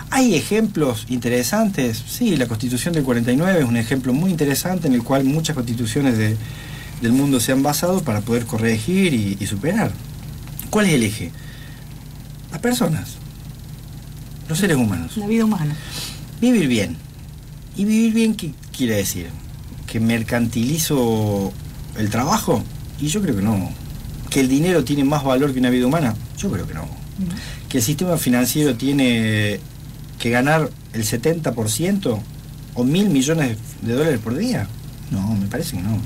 ¿Hay ejemplos interesantes? Sí, la Constitución del 49 es un ejemplo muy interesante en el cual muchas constituciones del mundo se han basado para poder corregir y superar. ¿Cuál es el eje? Las personas, los seres humanos. La vida humana. Vivir bien. ¿Y vivir bien qué quiere decir? ¿Que mercantilizo el trabajo? Y yo creo que no. ¿Que el dinero tiene más valor que una vida humana? Yo creo que no. ¿Que el sistema financiero tiene que ganar el 70% o 1.000 millones de dólares por día? No, me parece que no.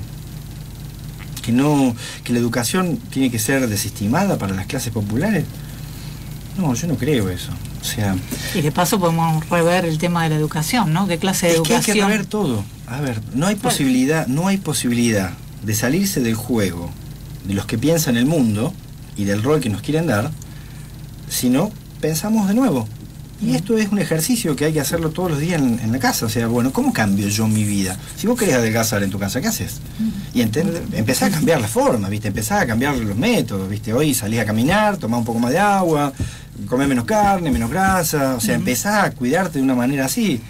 ¿Que la educación tiene que ser desestimada para las clases populares? No, yo no creo eso. O sea, y de paso podemos rever el tema de la educación, ¿no? ¿Qué clase de educación? Es que hay que rever todo. A ver, no hay posibilidad de salirse del juego de los que piensan el mundo y del rol que nos quieren dar, si no pensamos de nuevo. Y esto es un ejercicio que hay que hacerlo todos los días en la casa. O sea, bueno, ¿cómo cambio yo mi vida? Si vos querés adelgazar en tu casa, ¿qué haces? Y empezás a cambiar la forma, ¿viste? Empezás a cambiar los métodos, ¿viste? Hoy salís a caminar, tomás un poco más de agua, comés menos carne, menos grasa. O sea, empezás a cuidarte de una manera así.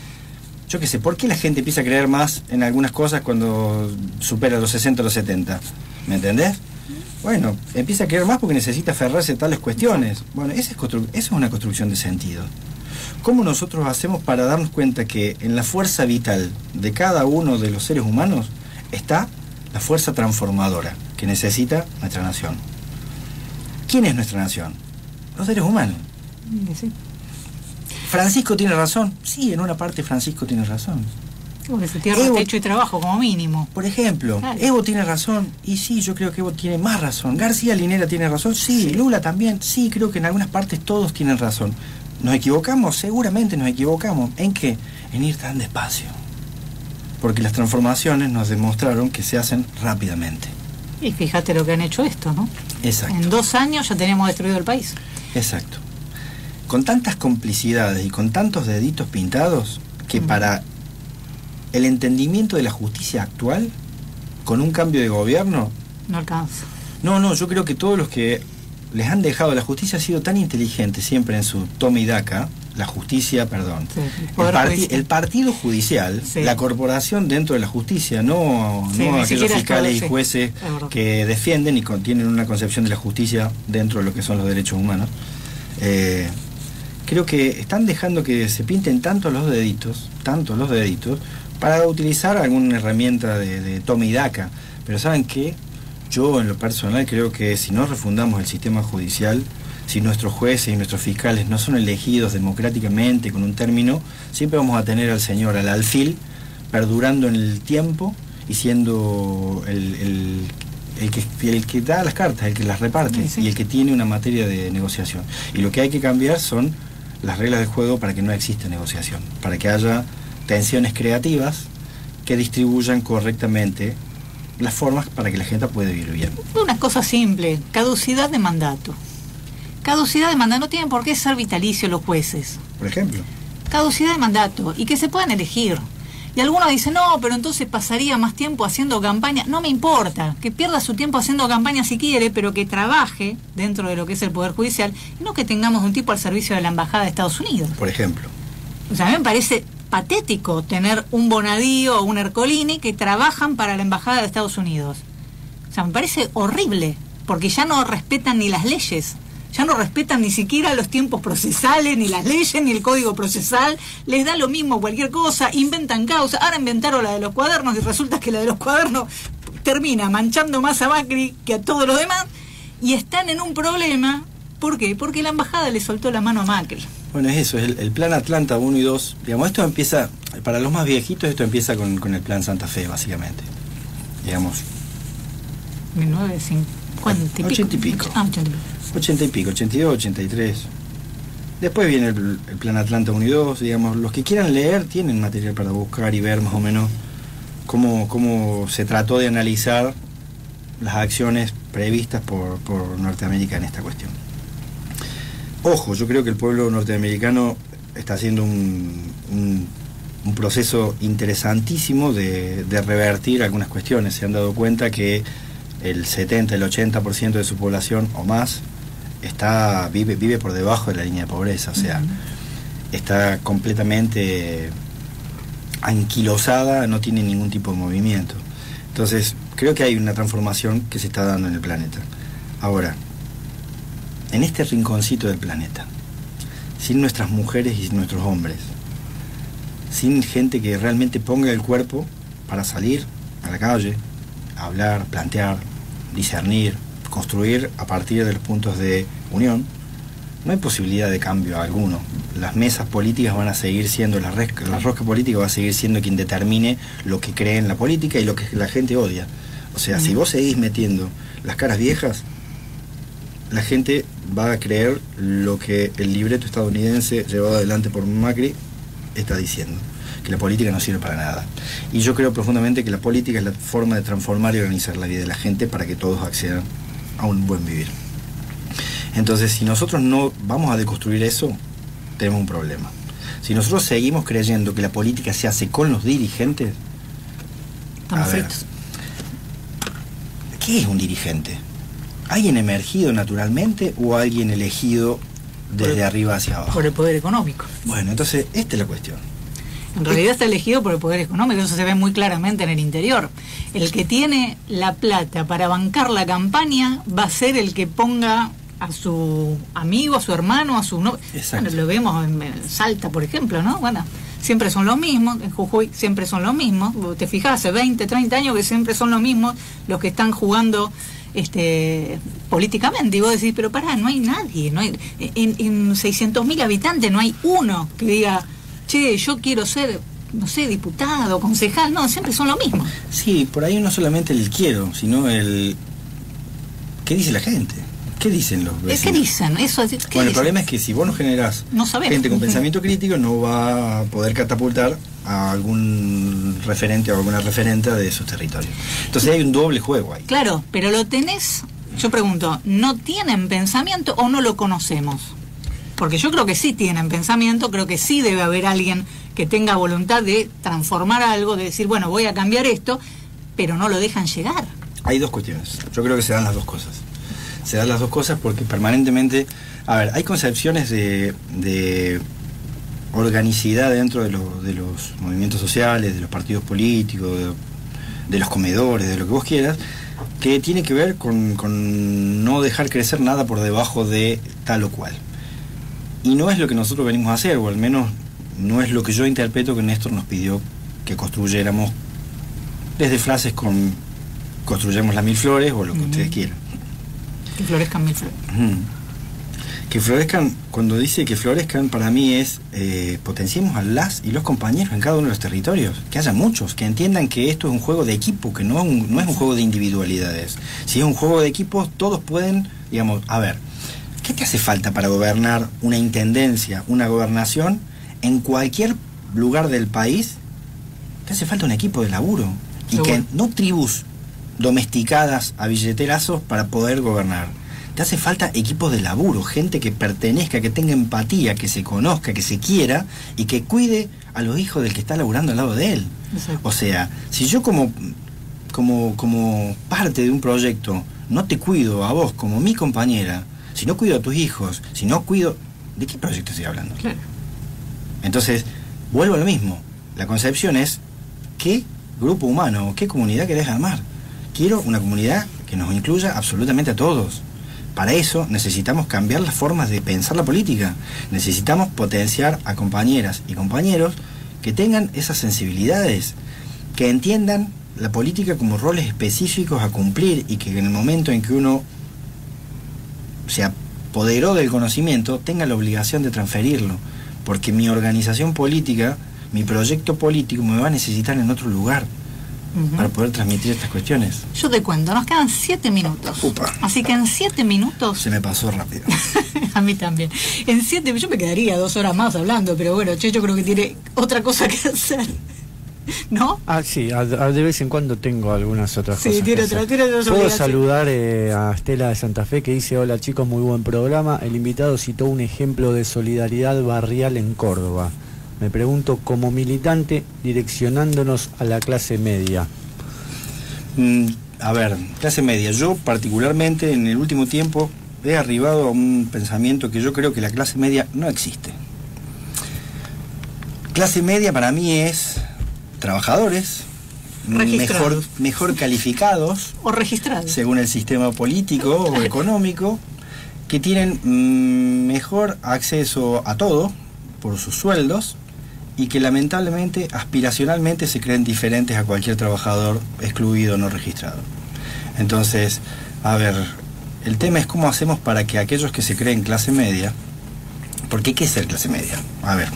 Yo qué sé, ¿por qué la gente empieza a creer más en algunas cosas cuando supera los 60 o los 70? ¿Me entendés? Bueno, empieza a creer más porque necesita aferrarse a tales cuestiones. Bueno, eso es una construcción de sentido. ¿Cómo nosotros hacemos para darnos cuenta que en la fuerza vital de cada uno de los seres humanos está la fuerza transformadora que necesita nuestra nación? ¿Quién es nuestra nación? Los seres humanos. Sí. ¿Francisco tiene razón? Sí, en una parte Francisco tiene razón. Porque se tierra, techo y trabajo como mínimo. Por ejemplo, claro. Evo tiene razón, y sí, yo creo que Evo tiene más razón. García Linera tiene razón, sí. Lula también, sí, creo que en algunas partes todos tienen razón. ¿Nos equivocamos? Seguramente nos equivocamos. ¿En qué? En ir tan despacio. Porque las transformaciones nos demostraron que se hacen rápidamente. Y fíjate lo que han hecho esto, ¿no? Exacto. En 2 años ya tenemos destruido el país. Exacto. Con tantas complicidades y con tantos deditos pintados que para el entendimiento de la justicia actual, con un cambio de gobierno... No alcanza. No, yo creo que todos los que les han dejado la justicia ha sido tan inteligente siempre en su toma y daca, la justicia, perdón, sí, el partido judicial, sí. La corporación dentro de la justicia, no aquellos fiscales y jueces que defienden y tienen una concepción de la justicia dentro de lo que son los derechos humanos. Creo que están dejando que se pinten tanto los deditos, para utilizar alguna herramienta de toma y daca. Pero ¿saben qué? Yo en lo personal creo que si no refundamos el sistema judicial, si nuestros jueces y nuestros fiscales no son elegidos democráticamente con un término, siempre vamos a tener al señor al alfil perdurando en el tiempo y siendo el que da las cartas, el que las reparte, sí. Y el que tiene una materia de negociación. Y lo que hay que cambiar son las reglas del juego para que no exista negociación, para que haya tensiones creativas que distribuyan correctamente las formas para que la gente pueda vivir bien. Una cosa simple, caducidad de mandato. Caducidad de mandato, no tienen por qué ser vitalicios los jueces. Por ejemplo. Caducidad de mandato, y que se puedan elegir. Y algunos dicen, no, pero entonces pasaría más tiempo haciendo campaña. No me importa, que pierda su tiempo haciendo campaña si quiere, pero que trabaje dentro de lo que es el Poder Judicial, y no que tengamos un tipo al servicio de la Embajada de Estados Unidos. Por ejemplo. O sea, a mí me parece patético tener un Bonadío o un Ercolini que trabajan para la Embajada de Estados Unidos. O sea, me parece horrible, porque ya no respetan ni las leyes, ya no respetan ni siquiera los tiempos procesales, ni las leyes, ni el código procesal, les da lo mismo cualquier cosa, inventan causas. Ahora inventaron la de los cuadernos y resulta que la de los cuadernos termina manchando más a Macri que a todos los demás, y están en un problema. ¿Por qué? Porque la embajada le soltó la mano a Macri. Bueno, es eso, es el plan Atlanta 1 y 2. Digamos, esto empieza, para los más viejitos, esto empieza con el plan Santa Fe, básicamente. Digamos. 1950 y pico. 80 y pico. 80 y pico. 80 y pico, 82, 83. Después viene el plan Atlanta 1 y 2. Digamos, los que quieran leer tienen material para buscar y ver más o menos cómo se trató de analizar las acciones previstas por Norteamérica en esta cuestión. Ojo, yo creo que el pueblo norteamericano está haciendo un proceso interesantísimo de revertir algunas cuestiones. Se han dado cuenta que el 70, el 80% de su población o más vive por debajo de la línea de pobreza, o sea, está completamente anquilosada, no tiene ningún tipo de movimiento. Entonces, creo que hay una transformación que se está dando en el planeta. Ahora, en este rinconcito del planeta, sin nuestras mujeres y nuestros hombres, sin gente que realmente ponga el cuerpo para salir a la calle, hablar, plantear, discernir, construir a partir de los puntos de unión, no hay posibilidad de cambio alguno. Las mesas políticas van a seguir siendo, la rosca política va a seguir siendo quien determine lo que cree en la política y lo que la gente odia. O sea, si vos seguís metiendo las caras viejas, la gente va a creer lo que el libreto estadounidense llevado adelante por Macri está diciendo, que la política no sirve para nada. Y yo creo profundamente que la política es la forma de transformar y organizar la vida de la gente para que todos accedan a un buen vivir. Entonces, si nosotros no vamos a deconstruir eso, tenemos un problema. Si nosotros seguimos creyendo que la política se hace con los dirigentes, estamos fritos. ¿Qué es un dirigente? ¿Alguien emergido naturalmente o alguien elegido desde arriba hacia abajo? Por el poder económico. Bueno, entonces, esta es la cuestión. En realidad está elegido por el poder económico, eso se ve muy claramente en el interior. El que tiene la plata para bancar la campaña va a ser el que ponga a su amigo, a su hermano, a su novio. Bueno, lo vemos en Salta, por ejemplo, ¿no? Bueno, siempre son los mismos, en Jujuy siempre son los mismos. Te fijas, hace 20, 30 años que siempre son los mismos los que están jugando políticamente. Y vos decís, pero pará, no hay nadie, no hay, en 600.000 habitantes no hay uno que diga, che, yo quiero ser, no sé, diputado, concejal. No, siempre son lo mismo. Sí, por ahí no solamente el quiero, sino el... ¿Qué dice la gente? ¿Qué dicen los vecinos? ¿Qué dicen? Eso, ¿qué bueno, dicen? El problema es que si vos no generás gente con pensamiento crítico, no va a poder catapultar a algún referente o alguna referente de esos territorios. Entonces hay un doble juego ahí. Claro, pero lo tenés, yo pregunto, ¿no tienen pensamiento o no lo conocemos? Porque yo creo que sí tienen pensamiento, creo que sí debe haber alguien que tenga voluntad de transformar algo, de decir, bueno, voy a cambiar esto, pero no lo dejan llegar. Hay dos cuestiones, yo creo que se dan las dos cosas. Se dan las dos cosas porque permanentemente, a ver, hay concepciones de organicidad dentro de los movimientos sociales, de los partidos políticos, de los comedores, de lo que vos quieras, que tiene que ver con no dejar crecer nada por debajo de tal o cual. Y no es lo que nosotros venimos a hacer, o al menos no es lo que yo interpreto que Néstor nos pidió que construyéramos, desde frases con construyamos las 1000 flores o lo que ustedes quieran. Que florezcan 1000 flores. Que florezcan, cuando dice que florezcan, para mí es potenciemos a las y los compañeros en cada uno de los territorios, que haya muchos, que entiendan que esto es un juego de equipo, que no es un juego de individualidades. Si es un juego de equipos, todos pueden, digamos, a ver, ¿Qué te hace falta para gobernar una intendencia, una gobernación en cualquier lugar del país? Te hace falta un equipo de laburo. Y que no tribus domesticadas a billeterazos para poder gobernar. Te hace falta equipos de laburo, gente que pertenezca, que tenga empatía, que se conozca, que se quiera y que cuide a los hijos del que está laburando al lado de él. Exacto. O sea, si yo como parte de un proyecto no te cuido a vos como mi compañera, si no cuido a tus hijos, si no cuido... ¿De qué proyecto estoy hablando? Claro. Entonces, vuelvo a lo mismo. La concepción es qué grupo humano, qué comunidad querés armar. Quiero una comunidad que nos incluya absolutamente a todos. Para eso necesitamos cambiar las formas de pensar la política. Necesitamos potenciar a compañeras y compañeros que tengan esas sensibilidades, que entiendan la política como roles específicos a cumplir y que en el momento en que uno se apoderó del conocimiento tenga la obligación de transferirlo. Porque mi organización política, mi proyecto político me va a necesitar en otro lugar para poder transmitir estas cuestiones. Yo te cuento, nos quedan 7 minutos. Upa. Así que en 7 minutos... Se me pasó rápido. A mí también. En 7, yo me quedaría 2 horas más hablando, pero bueno, yo creo que tiene otra cosa que hacer. ¿No? Sí, de vez en cuando tengo algunas otras cosas. Sí, tiene otra Puedo saludar a Estela de Santa Fe, que dice: hola chicos, muy buen programa. El invitado citó un ejemplo de solidaridad barrial en Córdoba. Me pregunto, como militante, direccionándonos a la clase media. A ver, clase media. Yo particularmente en el último tiempo he arribado a un pensamiento que yo creo que la clase media no existe. Clase media para mí es trabajadores mejor calificados o registrados según el sistema político o económico, que tienen mejor acceso a todo por sus sueldos y que lamentablemente aspiracionalmente se creen diferentes a cualquier trabajador excluido no registrado. Entonces, a ver, el tema es cómo hacemos para que aquellos que se creen clase media, porque ¿qué es ser clase media? A ver,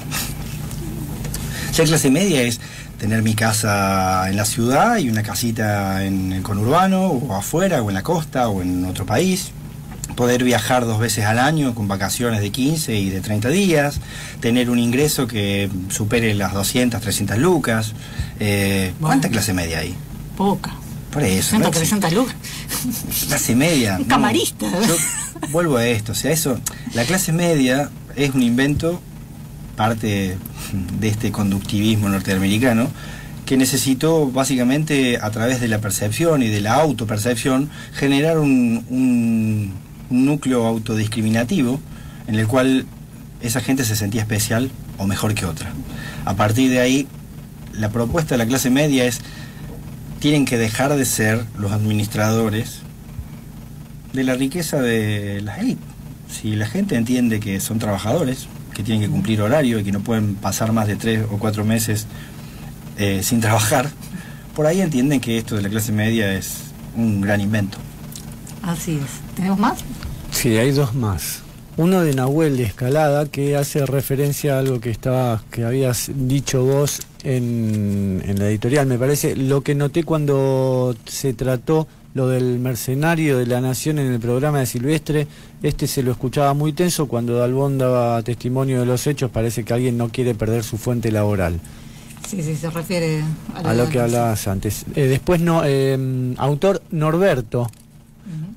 ser clase media es tener mi casa en la ciudad y una casita en el conurbano o afuera o en la costa o en otro país, poder viajar 2 veces al año con vacaciones de 15 y de 30 días, tener un ingreso que supere las 200, 300 lucas. ¿Cuánta clase media hay? Poca. Por eso. 200, 300 lucas. Clase media. Un camarista. Yo vuelvo a esto, o sea, la clase media es un invento, parte de este conductivismo norteamericano, que necesitó básicamente a través de la percepción y de la autopercepción generar un núcleo autodiscriminativo en el cual esa gente se sentía especial o mejor que otra. A partir de ahí, la propuesta de la clase media es: tienen que dejar de ser los administradores de la riqueza de las élites. Si la gente entiende que son trabajadores, que tienen que cumplir horario y que no pueden pasar más de 3 o 4 meses sin trabajar, por ahí entienden que esto de la clase media es un gran invento. Así es. ¿Tenemos más? Sí, hay 2 más. Uno de Nahuel de Escalada, que hace referencia a algo que habías dicho vos en la editorial, me parece. Lo que noté cuando se trató lo del mercenario de la Nación en el programa de Silvestre, se lo escuchaba muy tenso. Cuando Dalbón daba testimonio de los hechos, parece que alguien no quiere perder su fuente laboral. Sí, se refiere a lo que hablabas antes. Después, autor Norberto,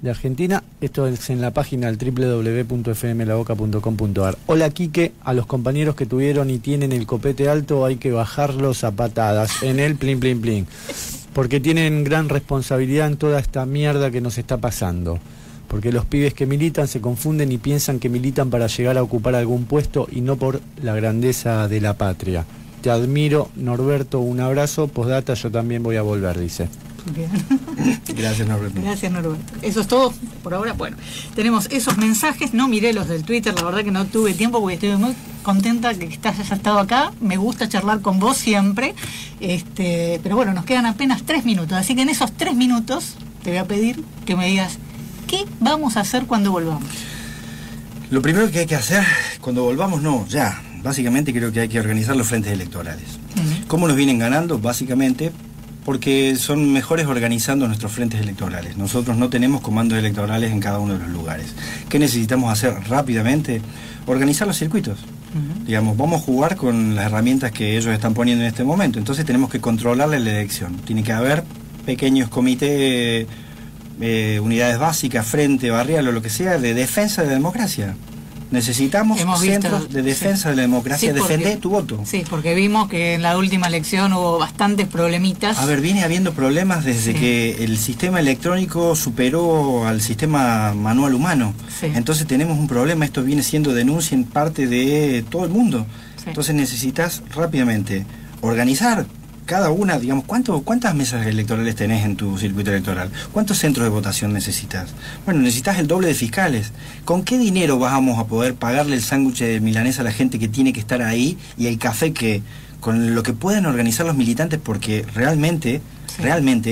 de Argentina. Esto es en la página del www.fmlaboca.com.ar. Hola Quique, a los compañeros que tuvieron y tienen el copete alto hay que bajarlos a patadas en el plin plin plin, porque tienen gran responsabilidad en toda esta mierda que nos está pasando. Porque los pibes que militan se confunden y piensan que militan para llegar a ocupar algún puesto y no por la grandeza de la patria. Te admiro, Norberto, un abrazo. Postdata, yo también voy a volver, dice. Bien. Gracias, Norberto. Gracias, Norberto. Eso es todo por ahora. Bueno, tenemos esos mensajes. No miré los del Twitter, la verdad que no tuve tiempo porque estoy muy contenta que hayas estado acá. Me gusta charlar con vos siempre. Pero bueno, nos quedan apenas 3 minutos. Así que en esos 3 minutos te voy a pedir que me digas qué vamos a hacer cuando volvamos. Lo primero que hay que hacer cuando volvamos, básicamente creo que hay que organizar los frentes electorales. ¿Cómo nos vienen ganando? Básicamente Porque son mejores organizando nuestros frentes electorales. Nosotros no tenemos comandos electorales en cada uno de los lugares. ¿Qué necesitamos hacer rápidamente? Organizar los circuitos. Digamos, vamos a jugar con las herramientas que ellos están poniendo en este momento. Entonces tenemos que controlar la elección. Tiene que haber pequeños comités, unidades básicas, frente, barrial o lo que sea, de defensa de la democracia. Necesitamos centros de defensa de la democracia, defender tu voto. Sí, porque vimos que en la última elección hubo bastantes problemitas. A ver, viene habiendo problemas desde que el sistema electrónico superó al sistema manual humano. Sí. Entonces tenemos un problema, esto viene siendo denuncia en parte de todo el mundo. Sí. Entonces necesitas rápidamente organizar cada una, digamos, ¿cuántas mesas electorales tenés en tu circuito electoral? ¿Cuántos centros de votación necesitas? Bueno, necesitas el doble de fiscales. ¿Con qué dinero vamos a poder pagarle el sándwich de milanesa a la gente que tiene que estar ahí y el café con lo que puedan organizar los militantes? Porque realmente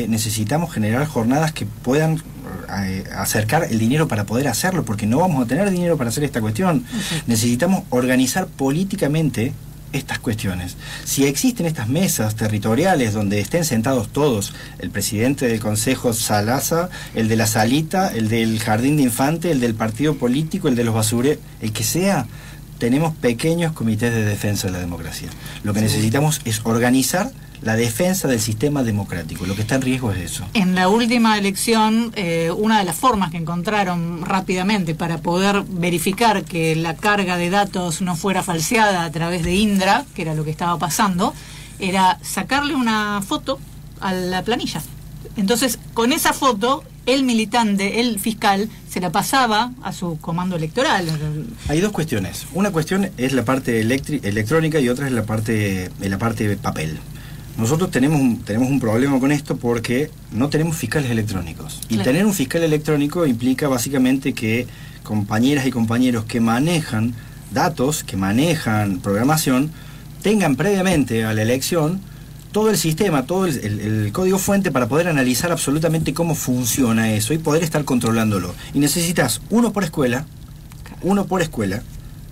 necesitamos generar jornadas que puedan acercar el dinero para poder hacerlo, porque no vamos a tener dinero para hacer esta cuestión. Necesitamos organizar políticamente estas cuestiones. Si existen estas mesas territoriales donde estén sentados todos, el presidente del Consejo Salaza, el de la Salita, el del Jardín de Infante, el del partido político, el de los basureros, el que sea, tenemos pequeños comités de defensa de la democracia. Lo que necesitamos es organizar la defensa del sistema democrático. Lo que está en riesgo es eso. En la última elección, una de las formas que encontraron rápidamente para poder verificar que la carga de datos no fuera falseada a través de Indra, que era lo que estaba pasando, era sacarle una foto a la planilla. Entonces, con esa foto, el militante, el fiscal, se la pasaba a su comando electoral. Hay dos cuestiones. Una cuestión es la parte electrónica y otra es la parte de papel. Nosotros tenemos un problema con esto porque no tenemos fiscales electrónicos. Y tener un fiscal electrónico implica básicamente que compañeras y compañeros que manejan datos, que manejan programación, tengan previamente a la elección todo el sistema, todo el código fuente para poder analizar absolutamente cómo funciona eso y poder estar controlándolo. Y necesitas uno por escuela,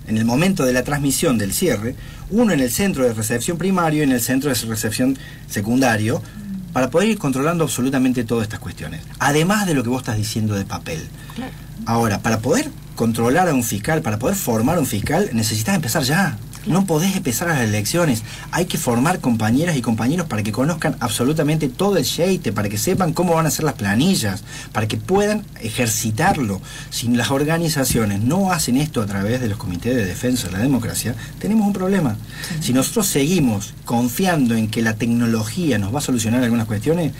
en el momento de la transmisión del cierre, uno en el centro de recepción primario y en el centro de recepción secundario, para poder ir controlando absolutamente todas estas cuestiones. Además de lo que vos estás diciendo de papel. Claro. Ahora, para poder controlar a un fiscal, para poder formar a un fiscal, necesitas empezar ya. No podés empezar a las elecciones. Hay que formar compañeras y compañeros para que conozcan absolutamente todo el sheite, para que sepan cómo van a ser las planillas, para que puedan ejercitarlo. Si las organizaciones no hacen esto a través de los comités de defensa de la democracia, tenemos un problema. Si nosotros seguimos confiando en que la tecnología nos va a solucionar algunas cuestiones,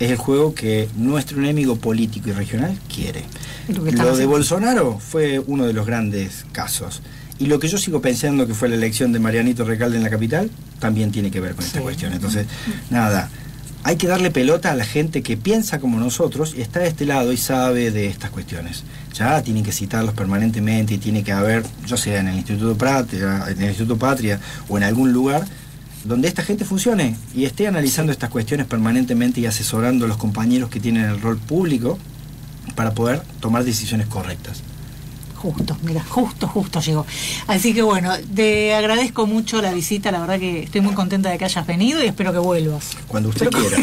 es el juego que nuestro enemigo político y regional quiere. Lo de Bolsonaro fue uno de los grandes casos. Y lo que yo sigo pensando que fue la elección de Marianito Recalde en la capital, también tiene que ver con esta cuestión. Entonces, nada, hay que darle pelota a la gente que piensa como nosotros y está de este lado y sabe de estas cuestiones. Ya tienen que citarlos permanentemente y tiene que haber, yo sea en el Instituto Patria o en algún lugar donde esta gente funcione y esté analizando estas cuestiones permanentemente y asesorando a los compañeros que tienen el rol público para poder tomar decisiones correctas. Justo, mira, justo llegó. Así que bueno, te agradezco mucho la visita, la verdad que estoy muy contenta de que hayas venido y espero que vuelvas. Cuando usted quiera.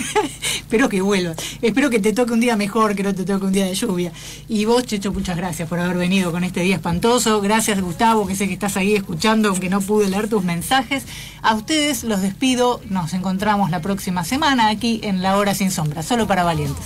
Espero que vuelvas. Espero que te toque un día mejor, que no te toque un día de lluvia. Y vos, Checho, muchas gracias por haber venido con este día espantoso. Gracias, Gustavo, que sé que estás ahí escuchando, aunque no pude leer tus mensajes. A ustedes los despido, nos encontramos la próxima semana aquí en La Hora Sin Sombra, solo para valientes.